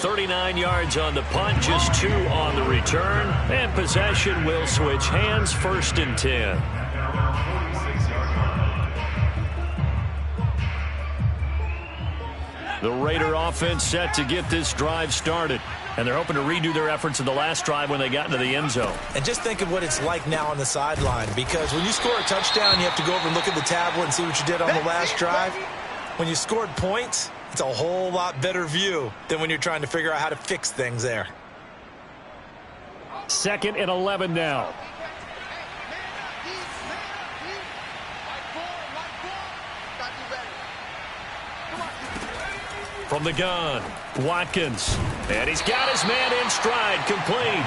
39 yards on the punt, just 2 on the return. And possession will switch hands, 1st and 10. The Raider offense set to get this drive started. And they're hoping to redo their efforts in the last drive when they got into the end zone. And just think of what it's like now on the sideline, because when you score a touchdown, you have to go over and look at the tablet and see what you did on the last drive. When you scored points, it's a whole lot better view than when you're trying to figure out how to fix things there. 2nd and 11 now. From the gun, Watkins. And he's got his man in stride, complete.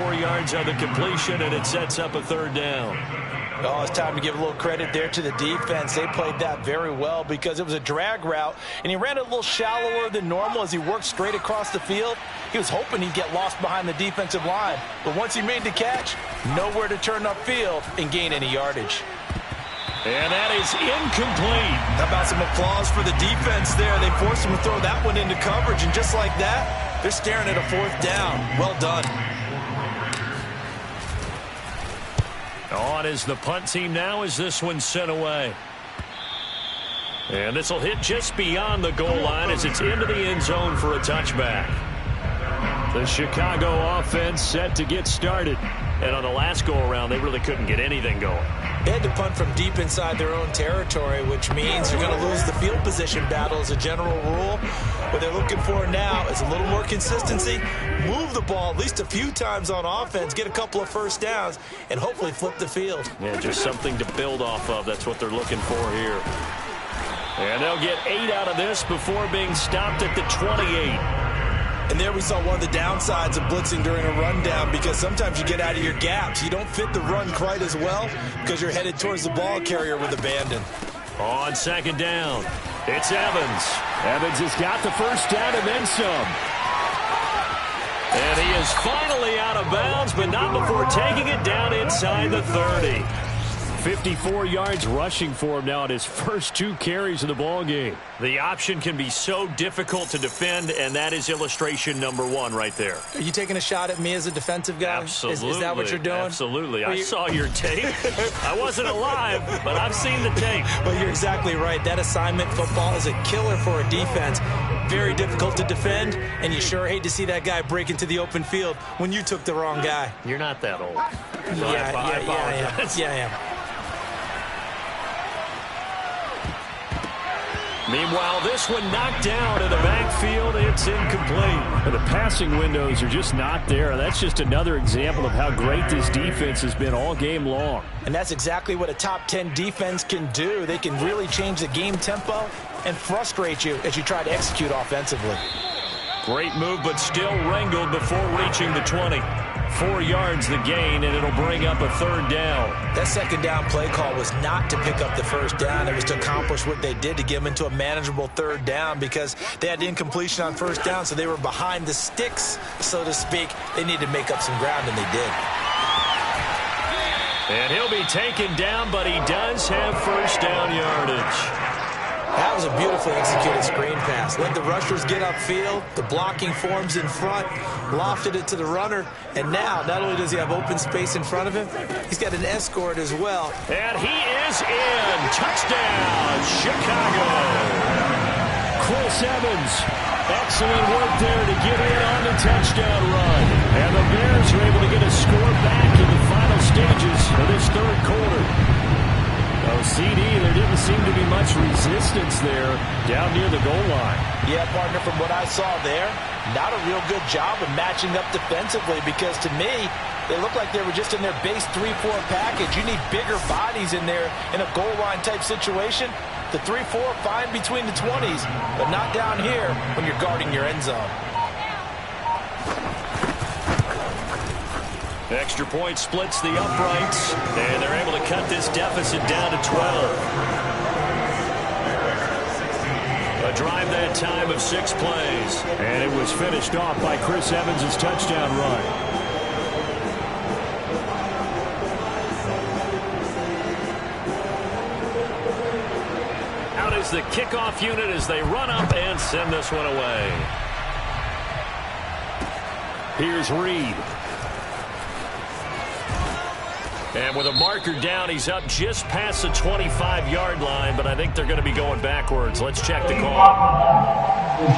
4 yards on the completion, and it sets up a 3rd down. Oh, it's time to give a little credit there to the defense. They played that very well because it was a drag route, and he ran a little shallower than normal as he worked straight across the field. He was hoping he'd get lost behind the defensive line, but once he made the catch, nowhere to turn upfield and gain any yardage. And that is incomplete. How about some applause for the defense there? They forced him to throw that one into coverage, and just like that, they're staring at a 4th down. Well done. On is the punt team now as this one's sent away. And this will hit just beyond the goal line as it's into the end zone for a touchback. The Chicago offense set to get started. And on the last go-around, they really couldn't get anything going. They had to punt from deep inside their own territory, which means you're going to lose the field position battle as a general rule. What they're looking for now is a little more consistency, move the ball at least a few times on offense, get a couple of 1st downs, and hopefully flip the field. Yeah, just something to build off of. That's what they're looking for here. And they'll get 8 out of this before being stopped at the 28. And there we saw one of the downsides of blitzing during a rundown, because sometimes you get out of your gaps. You don't fit the run quite as well because you're headed towards the ball carrier with abandon. On 2nd down, it's Evans. Evans has got the 1st down and then some. And he is finally out of bounds, but not before taking it down inside the 30. 54 yards rushing for him now at his first 2 carries of the ball game. The option can be so difficult to defend, and that is illustration number 1 right there. Are you taking a shot at me as a defensive guy? Absolutely. Is that what you're doing? Absolutely. I saw your tape. I wasn't alive, but I've seen the tape. Well, you're exactly right. That assignment football is a killer for a defense. Very difficult to defend, and you sure hate to see that guy break into the open field when you took the wrong guy. You're not that old. So Yeah, I apologize. I am. Meanwhile, this one knocked down in the backfield. It's incomplete. The passing windows are just not there. That's just another example of how great this defense has been all game long. And that's exactly what a top 10 defense can do. They can really change the game tempo and frustrate you as you try to execute offensively. Great move, but still wrangled before reaching the 20. 4 yards the gain, and it'll bring up a 3rd down. That 2nd down play call was not to pick up the 1st down. It was to accomplish what they did to get them into a manageable 3rd down, because they had incompletion on 1st down, so they were behind the sticks, so to speak. They needed to make up some ground, and they did. And he'll be taken down, but he does have 1st down yardage. That was a beautifully executed screen pass. Let the rushers get upfield. The blocking forms in front. Lofted it to the runner. And now, not only does he have open space in front of him, he's got an escort as well. And he is in. Touchdown, Chicago. Chris Evans. Excellent work there to get in on the touchdown run. And the Bears are able to get a score back in the final stages of this 3rd quarter. Oh, CD, there didn't seem to be much resistance there down near the goal line. Yeah, partner, from what I saw there, not a real good job of matching up defensively, because to me, they looked like they were just in their base 3-4 package. You need bigger bodies in there in a goal line type situation. The 3-4, fine between the 20s, but not down here when you're guarding your end zone. Extra point splits the uprights, and they're able to cut this deficit down to 12. A drive that time of 6 plays. And it was finished off by Chris Evans' touchdown run. Out is the kickoff unit as they run up and send this one away. Here's Reed. And with a marker down, he's up just past the 25-yard line, but I think they're going to be going backwards. Let's check the call.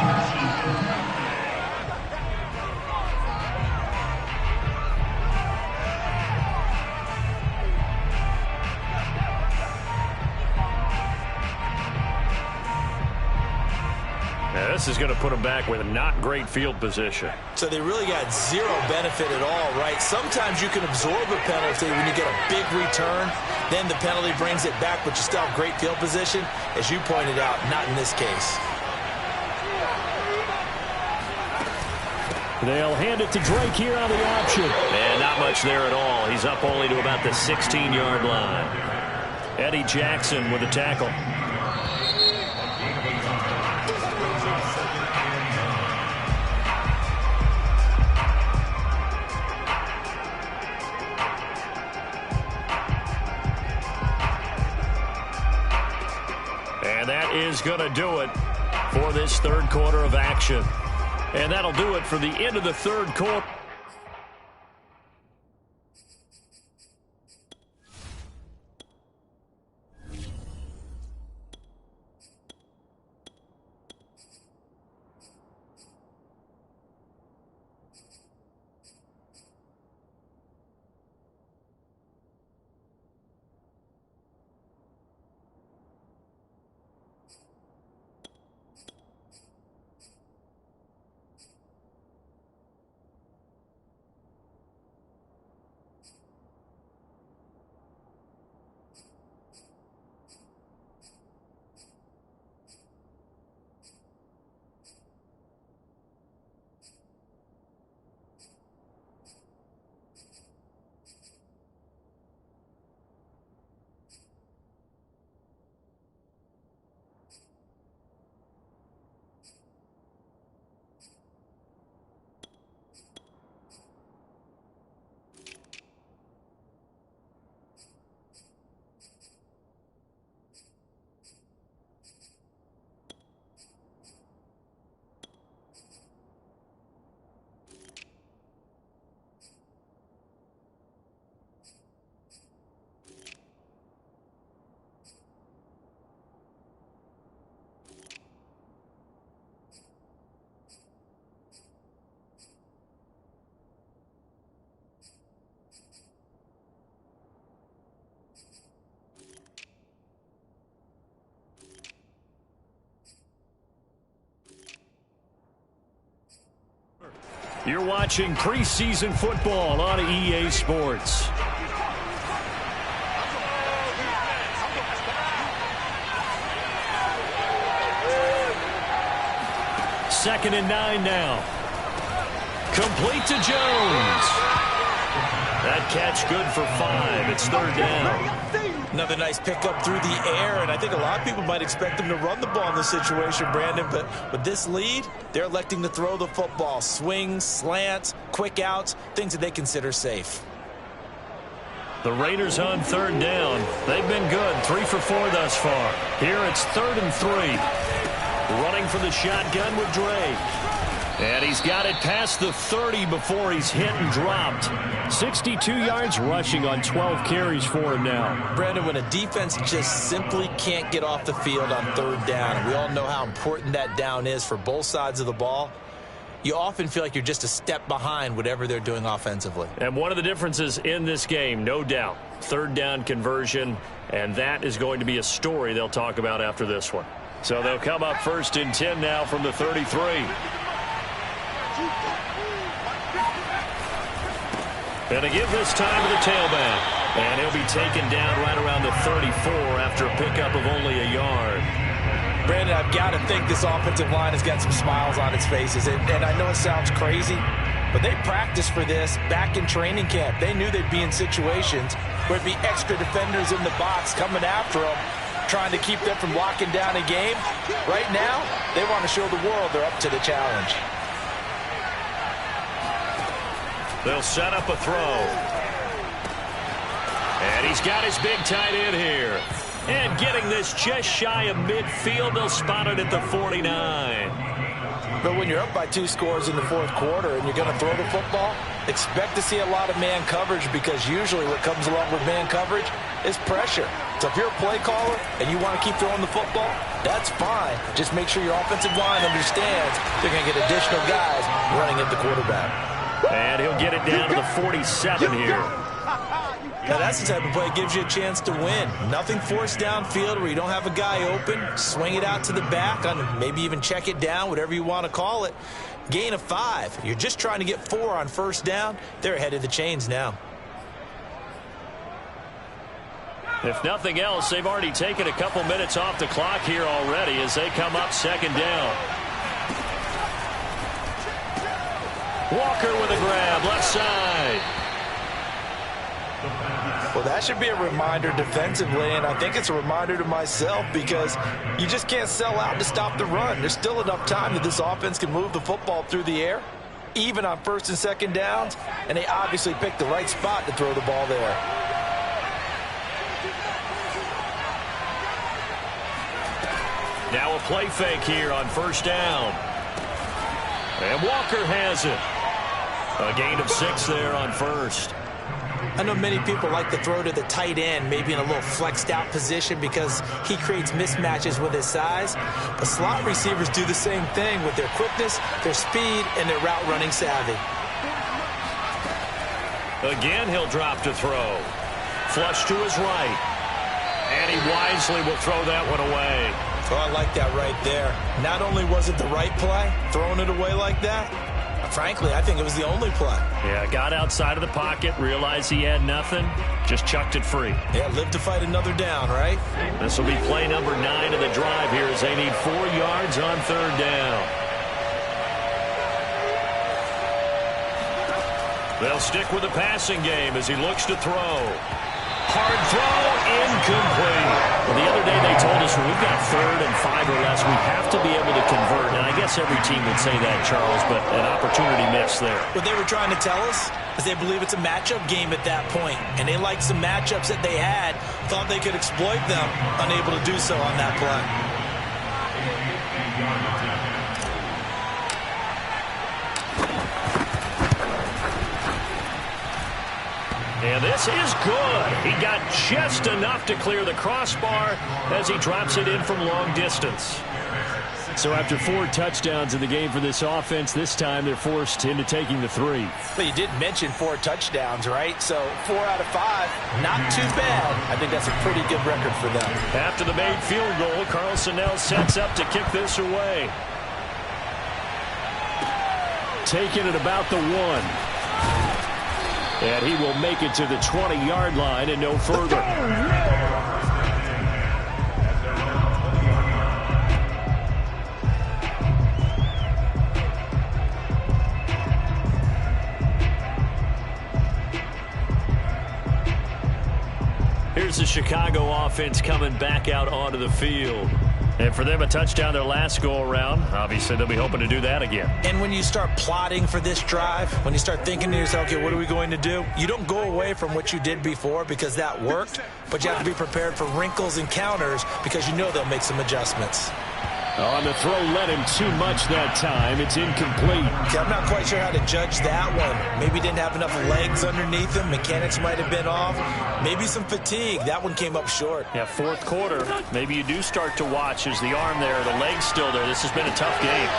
This is going to put them back with a not great field position. So they really got zero benefit at all, right? Sometimes you can absorb a penalty when you get a big return. Then the penalty brings it back, but you still have great field position. As you pointed out, not in this case. They'll hand it to Drake here on the option. And not much there at all. He's up only to about the 16-yard line. Eddie Jackson with a tackle. And that is going to do it for this third quarter of action. And that'll do it for the end of the third quarter. You're watching preseason football on EA Sports. Second and 9 now. Complete to Jones. That catch good for 5. It's third down. Another nice pickup through the air, and I think a lot of people might expect them to run the ball in this situation, Brandon, but with this lead, they're electing to throw the football. Swings, slants, quick outs, things that they consider safe. The Raiders on third down. They've been good, 3 for 4 thus far. Here it's 3rd and 3. Running for the shotgun with Drake. And he's got it past the 30 before he's hit and dropped. 62 yards rushing on 12 carries for him now. Brandon, when a defense just simply can't get off the field on third down, and we all know how important that down is for both sides of the ball, you often feel like you're just a step behind whatever they're doing offensively. And one of the differences in this game, no doubt, third down conversion, and that is going to be a story they'll talk about after this one. So they'll come up 1st and 10 now from the 33. And to give this time to the tailback. And he'll be taken down right around the 34 after a pickup of only a yard. Brandon, I've got to think this offensive line has got some smiles on its faces. And I know it sounds crazy, but they practiced for this back in training camp. They knew they'd be in situations where it'd be extra defenders in the box coming after them, trying to keep them from locking down a game. Right now, they want to show the world they're up to the challenge. They'll set up a throw. And he's got his big tight end here. And getting this just shy of midfield, they'll spot it at the 49. But when you're up by 2 scores in the fourth quarter and you're going to throw the football, expect to see a lot of man coverage, because usually what comes along with man coverage is pressure. So if you're a play caller and you want to keep throwing the football, that's fine. Just make sure your offensive line understands they're going to get additional guys running at the quarterback. And he'll get it down to the 47 here. Now that's the type of play that gives you a chance to win. Nothing forced downfield where you don't have a guy open. Swing it out to the back, maybe even check it down, whatever you want to call it. Gain of 5. You're just trying to get 4 on first down. They're ahead of the chains now. If nothing else, they've already taken a couple minutes off the clock here already as they come up second down. Walker with a grab, left side. Well, that should be a reminder defensively, and I think it's a reminder to myself, because you just can't sell out to stop the run. There's still enough time that this offense can move the football through the air, even on first and second downs, and they obviously picked the right spot to throw the ball there. Now a play fake here on first down. And Walker has it. A gain of 6 there on first. I know many people like to throw to the tight end, maybe in a little flexed out position, because he creates mismatches with his size. But slot receivers do the same thing with their quickness, their speed, and their route running savvy. Again, he'll drop to throw. Flush to his right. And he wisely will throw that one away. Oh, I like that right there. Not only was it the right play, throwing it away like that, frankly, I think it was the only play. Yeah, got outside of the pocket, realized he had nothing, just chucked it free. Yeah, live to fight another down, right? This will be play number 9 of the drive here as they need 4 yards on third down. They'll stick with the passing game as he looks to throw. Hard throw, incomplete. Well, the other day they told us when we've got 3rd and 5 or less, we have to be able to convert. And I guess every team would say that, Charles, but an opportunity missed there. What they were trying to tell us is they believe it's a matchup game at that point. And they liked some matchups that they had, thought they could exploit them, unable to do so on that play. And this is good. He got just enough to clear the crossbar as he drops it in from long distance. So after 4 touchdowns in the game for this offense, this time they're forced into taking the 3. But you did mention 4 touchdowns, right? So 4 out of 5, not too bad. I think that's a pretty good record for them. After the made field goal, Carlson now sets up to kick this away. Taking it about the 1. And he will make it to the 20-yard line and no further. Here's the Chicago offense coming back out onto the field. And for them, a touchdown their last go-around. Obviously, they'll be hoping to do that again. And when you start plotting for this drive, when you start thinking to yourself, okay, what are we going to do? You don't go away from what you did before because that worked, but you have to be prepared for wrinkles and counters because you know they'll make some adjustments. Oh, and the throw led him too much that time. It's incomplete. Okay, I'm not quite sure how to judge that one. Maybe he didn't have enough legs underneath him. Mechanics might have been off. Maybe some fatigue. That one came up short. Yeah, fourth quarter. Maybe you do start to watch as the arm there, the leg's still there. This has been a tough game.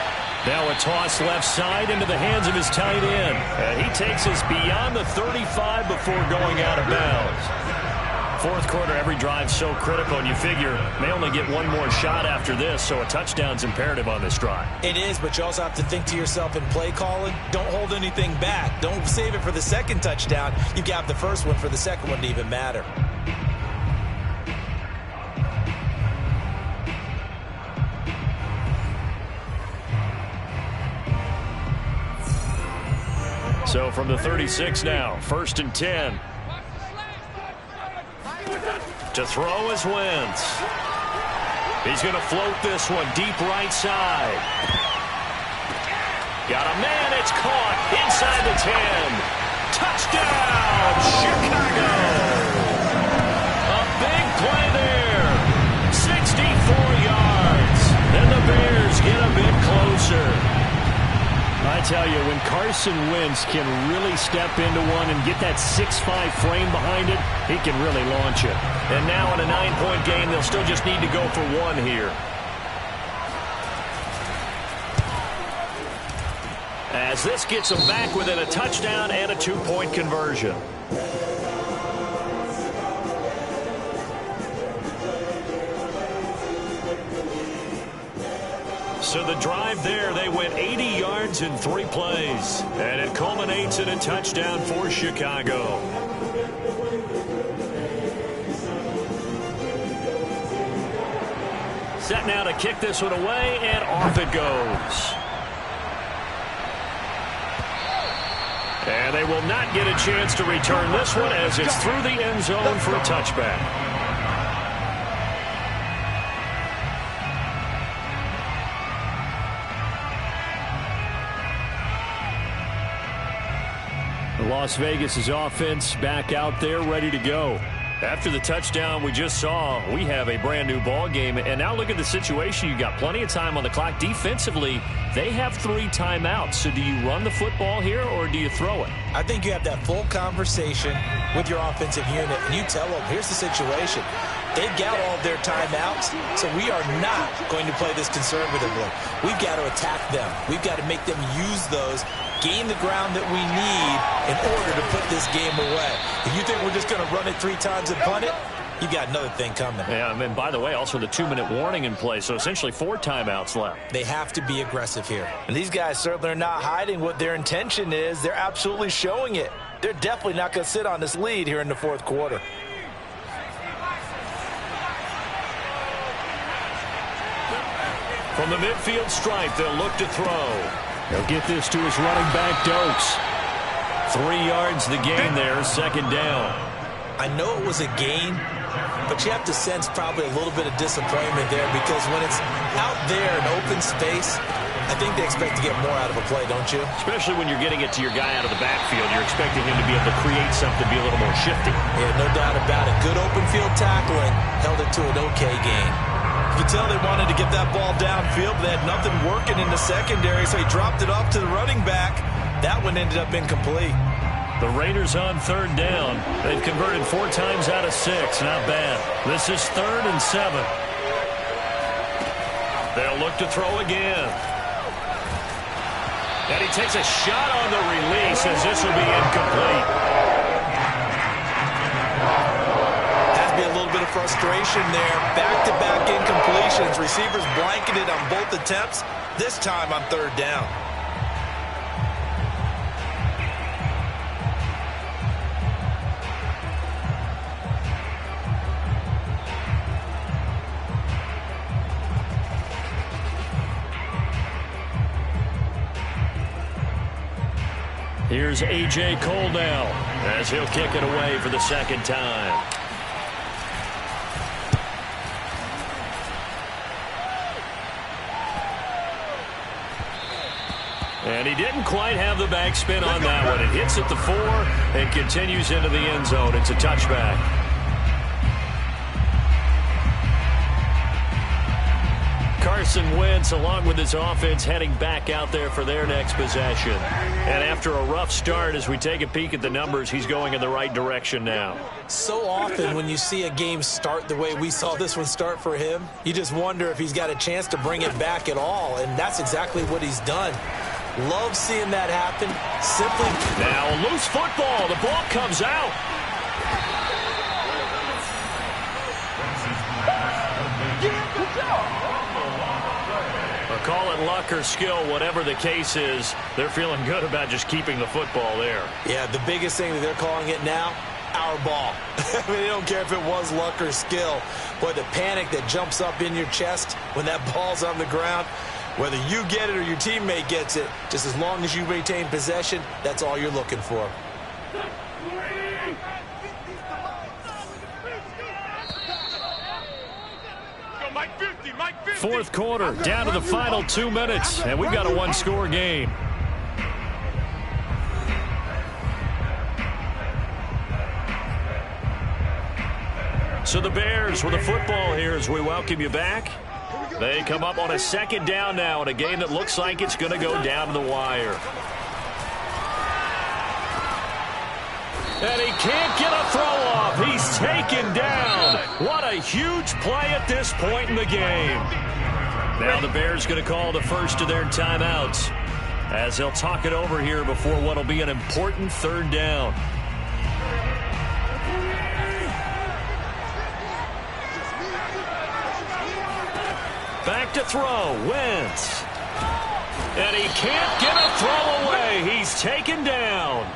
Now a toss left side into the hands of his tight end. And he takes us beyond the 35 before going out of bounds. Fourth quarter, every drive so critical, and you figure may only get one more shot after this, so a touchdown's imperative on this drive. It is, but you also have to think to yourself in play calling, don't hold anything back. Don't save it for the second touchdown. You got the first one for the second one to even matter. So from the 36 now, 1st and 10. To throw is Wentz. He's going to float this one deep right side. Got a man, it's caught inside the 10. Touchdown, Chicago. A big play there. 64 yards. Then the Bears get a bit closer. when Carson Wentz can really step into one and get that 6'5" frame behind it, he can really launch it. And now in a 9-point game, they'll still just need to go for one here. As this gets them back within a touchdown and a 2-point conversion. So the drive there, they went 80 yards in 3 plays. And it culminates in a touchdown for Chicago. Set now to kick this one away, and off it goes. And they will not get a chance to return this one as it's through the end zone for a touchback. Las Vegas' offense back out there ready to go. After the touchdown we just saw, we have a brand new ball game. And now look at the situation. You got plenty of time on the clock. Defensively, they have 3 timeouts. So do you run the football here or do you throw it? I think you have that full conversation with your offensive unit, and you tell them, here's the situation. They've got all of their timeouts, so we are not going to play this conservatively. We've got to attack them. We've got to make them use those, gain the ground that we need in order to put this game away. If you think we're just going to run it 3 times and punt it, you got another thing coming. Yeah, and by the way, also the 2-minute warning in play, so essentially 4 timeouts left. They have to be aggressive here. And these guys certainly are not hiding what their intention is. They're absolutely showing it. They're definitely not going to sit on this lead here in the 4th quarter. From the midfield stripe, they'll look to throw. They'll get this to his running back, Dokes. 3 yards the gain there, 2nd down. I know it was a gain, but you have to sense probably a little bit of disappointment there because when it's out there in open space, I think they expect to get more out of a play, don't you? Especially when you're getting it to your guy out of the backfield. You're expecting him to be able to create something, be a little more shifty. Yeah, no doubt about it. Good open field tackling held it to an okay gain. You can tell they wanted to get that ball downfield, but they had nothing working in the secondary, so he dropped it off to the running back. That one ended up incomplete. The Raiders on 3rd down. They've converted 4 times out of 6. Not bad. This is 3rd and 7. They'll look to throw again. And he takes a shot on the release as this will be incomplete. Has to be a little bit of frustration there. Back-to-back incompletions. Receivers blanketed on both attempts. This time on 3rd down. Here's A.J. Cole now as he'll kick it away for the 2nd time. And he didn't quite have the backspin on that one. It hits at the 4 and continues into the end zone. It's a touchback. Carson Wentz, along with his offense, heading back out there for their next possession. And after a rough start, as we take a peek at the numbers, he's going in the right direction now. So often when you see a game start the way we saw this one start for him, you just wonder if he's got a chance to bring it back at all, and that's exactly what he's done. Love seeing that happen. Simply now a loose football. The ball comes out. Call it luck or skill, whatever the case is, they're feeling good about just keeping the football there. Yeah, the biggest thing that they're calling it now, our ball. I mean, they don't care if it was luck or skill. Boy, the panic that jumps up in your chest when that ball's on the ground, whether you get it or your teammate gets it, just as long as you maintain possession, that's all you're looking for. 4th quarter, down to the final 2 minutes, and we've got a 1-score game. So the Bears with the football here as we welcome you back. They come up on a 2nd down now in a game that looks like it's going to go down to the wire. And he can't get a throw off. He's taken down. What a huge play at this point in the game. Now the Bears going to call the first of their timeouts as they'll talk it over here before what will be an important third down. Back to throw. Wentz. And he can't get a throw away. He's taken down.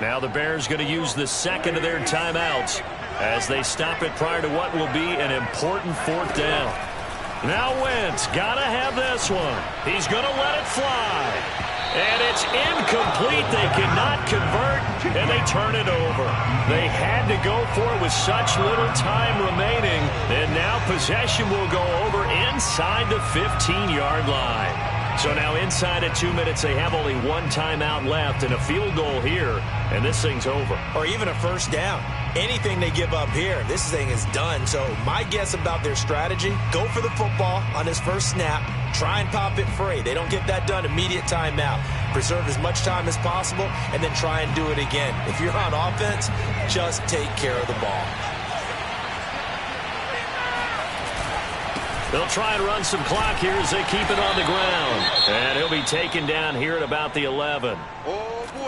Now the Bears going to use the second of their timeouts as they stop it prior to what will be an important fourth down. Now Wentz got to have this one. He's going to let it fly. And it's incomplete. They cannot convert, and they turn it over. They had to go for it with such little time remaining, and now possession will go over inside the 15-yard line. So now inside at 2 minutes, they have only one timeout left and a field goal here, and this thing's over. Or even a first down. Anything they give up here, this thing is done. So my guess about their strategy, go for the football on this first snap, try and pop it free. They don't get that done, immediate timeout. Preserve as much time as possible, and then try and do it again. If you're on offense, just take care of the ball. They'll try and run some clock here as they keep it on the ground. And he'll be taken down here at about the 11.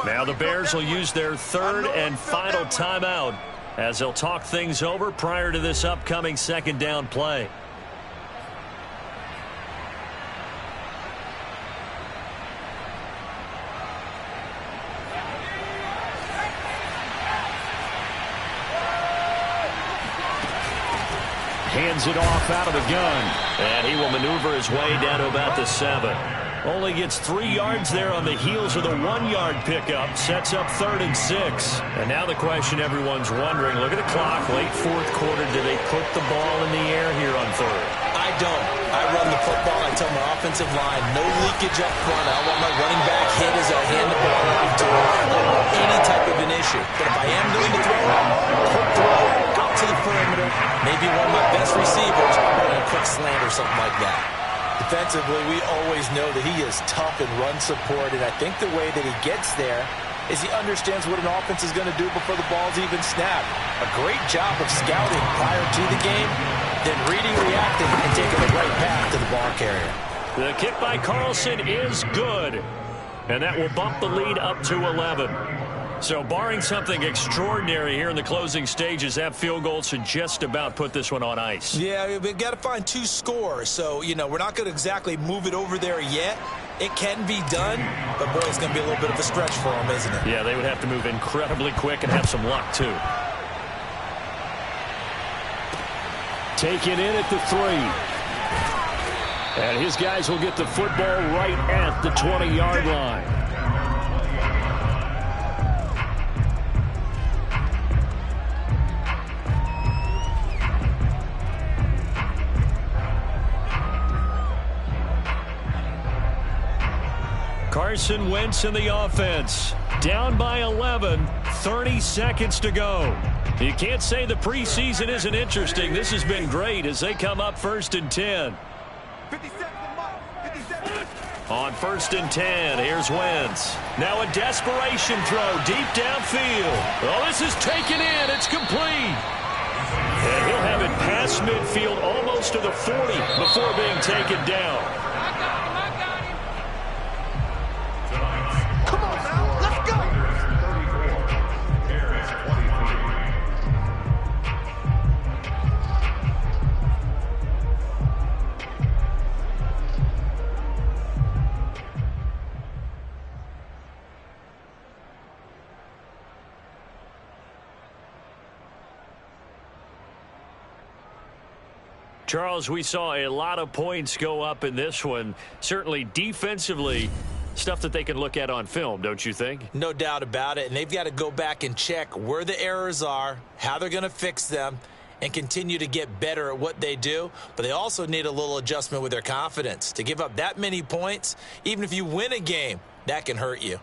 Now the Bears will use their third and final timeout as they'll talk things over prior to this upcoming second down play. Hands it off out of the gun. And he will maneuver his way down to about the 7. Only gets 3 yards there on the heels of the 1-yard pickup. Sets up 3rd and 6. And now the question everyone's wondering, look at the clock, late fourth quarter. Do they put the ball in the air here on third? I don't. I run the football. I tell my offensive line, no leakage up front. I want my running back hit as I hand the ball off to him. I don't want any type of an issue. But if I am going to throw, quick throw, out to the perimeter, maybe one of my best receivers, or a quick slant or something like that. Defensively, we always know that he is tough in run support, and I think the way that he gets there is he understands what an offense is going to do before the ball's even snapped. A great job of scouting prior to the game, then reading, reacting, and taking the right path to the ball carrier. The kick by Carlson is good, and that will bump the lead up to 11. So barring something extraordinary here in the closing stages, that field goal should just about put this one on ice. Yeah, we've got to find 2 scores. So, you know, we're not going to exactly move it over there yet. It can be done, but boy, it's going to be a little bit of a stretch for them, isn't it? Yeah, they would have to move incredibly quick and have some luck, too. Taken in at the 3. And his guys will get the football right at the 20-yard line. Carson Wentz in the offense. Down by 11, 30 seconds to go. You can't say the preseason isn't interesting. This has been great as they come up 1st and 10. On 1st and 10, here's Wentz. Now a desperation throw deep downfield. Oh, this is taken in. It's complete. And he'll have it past midfield almost to the 40 before being taken down. Charles, we saw a lot of points go up in this one. Certainly defensively, stuff that they can look at on film, don't you think? No doubt about it. And they've got to go back and check where the errors are, how they're going to fix them, and continue to get better at what they do. But they also need a little adjustment with their confidence. To give up that many points, even if you win a game, that can hurt you.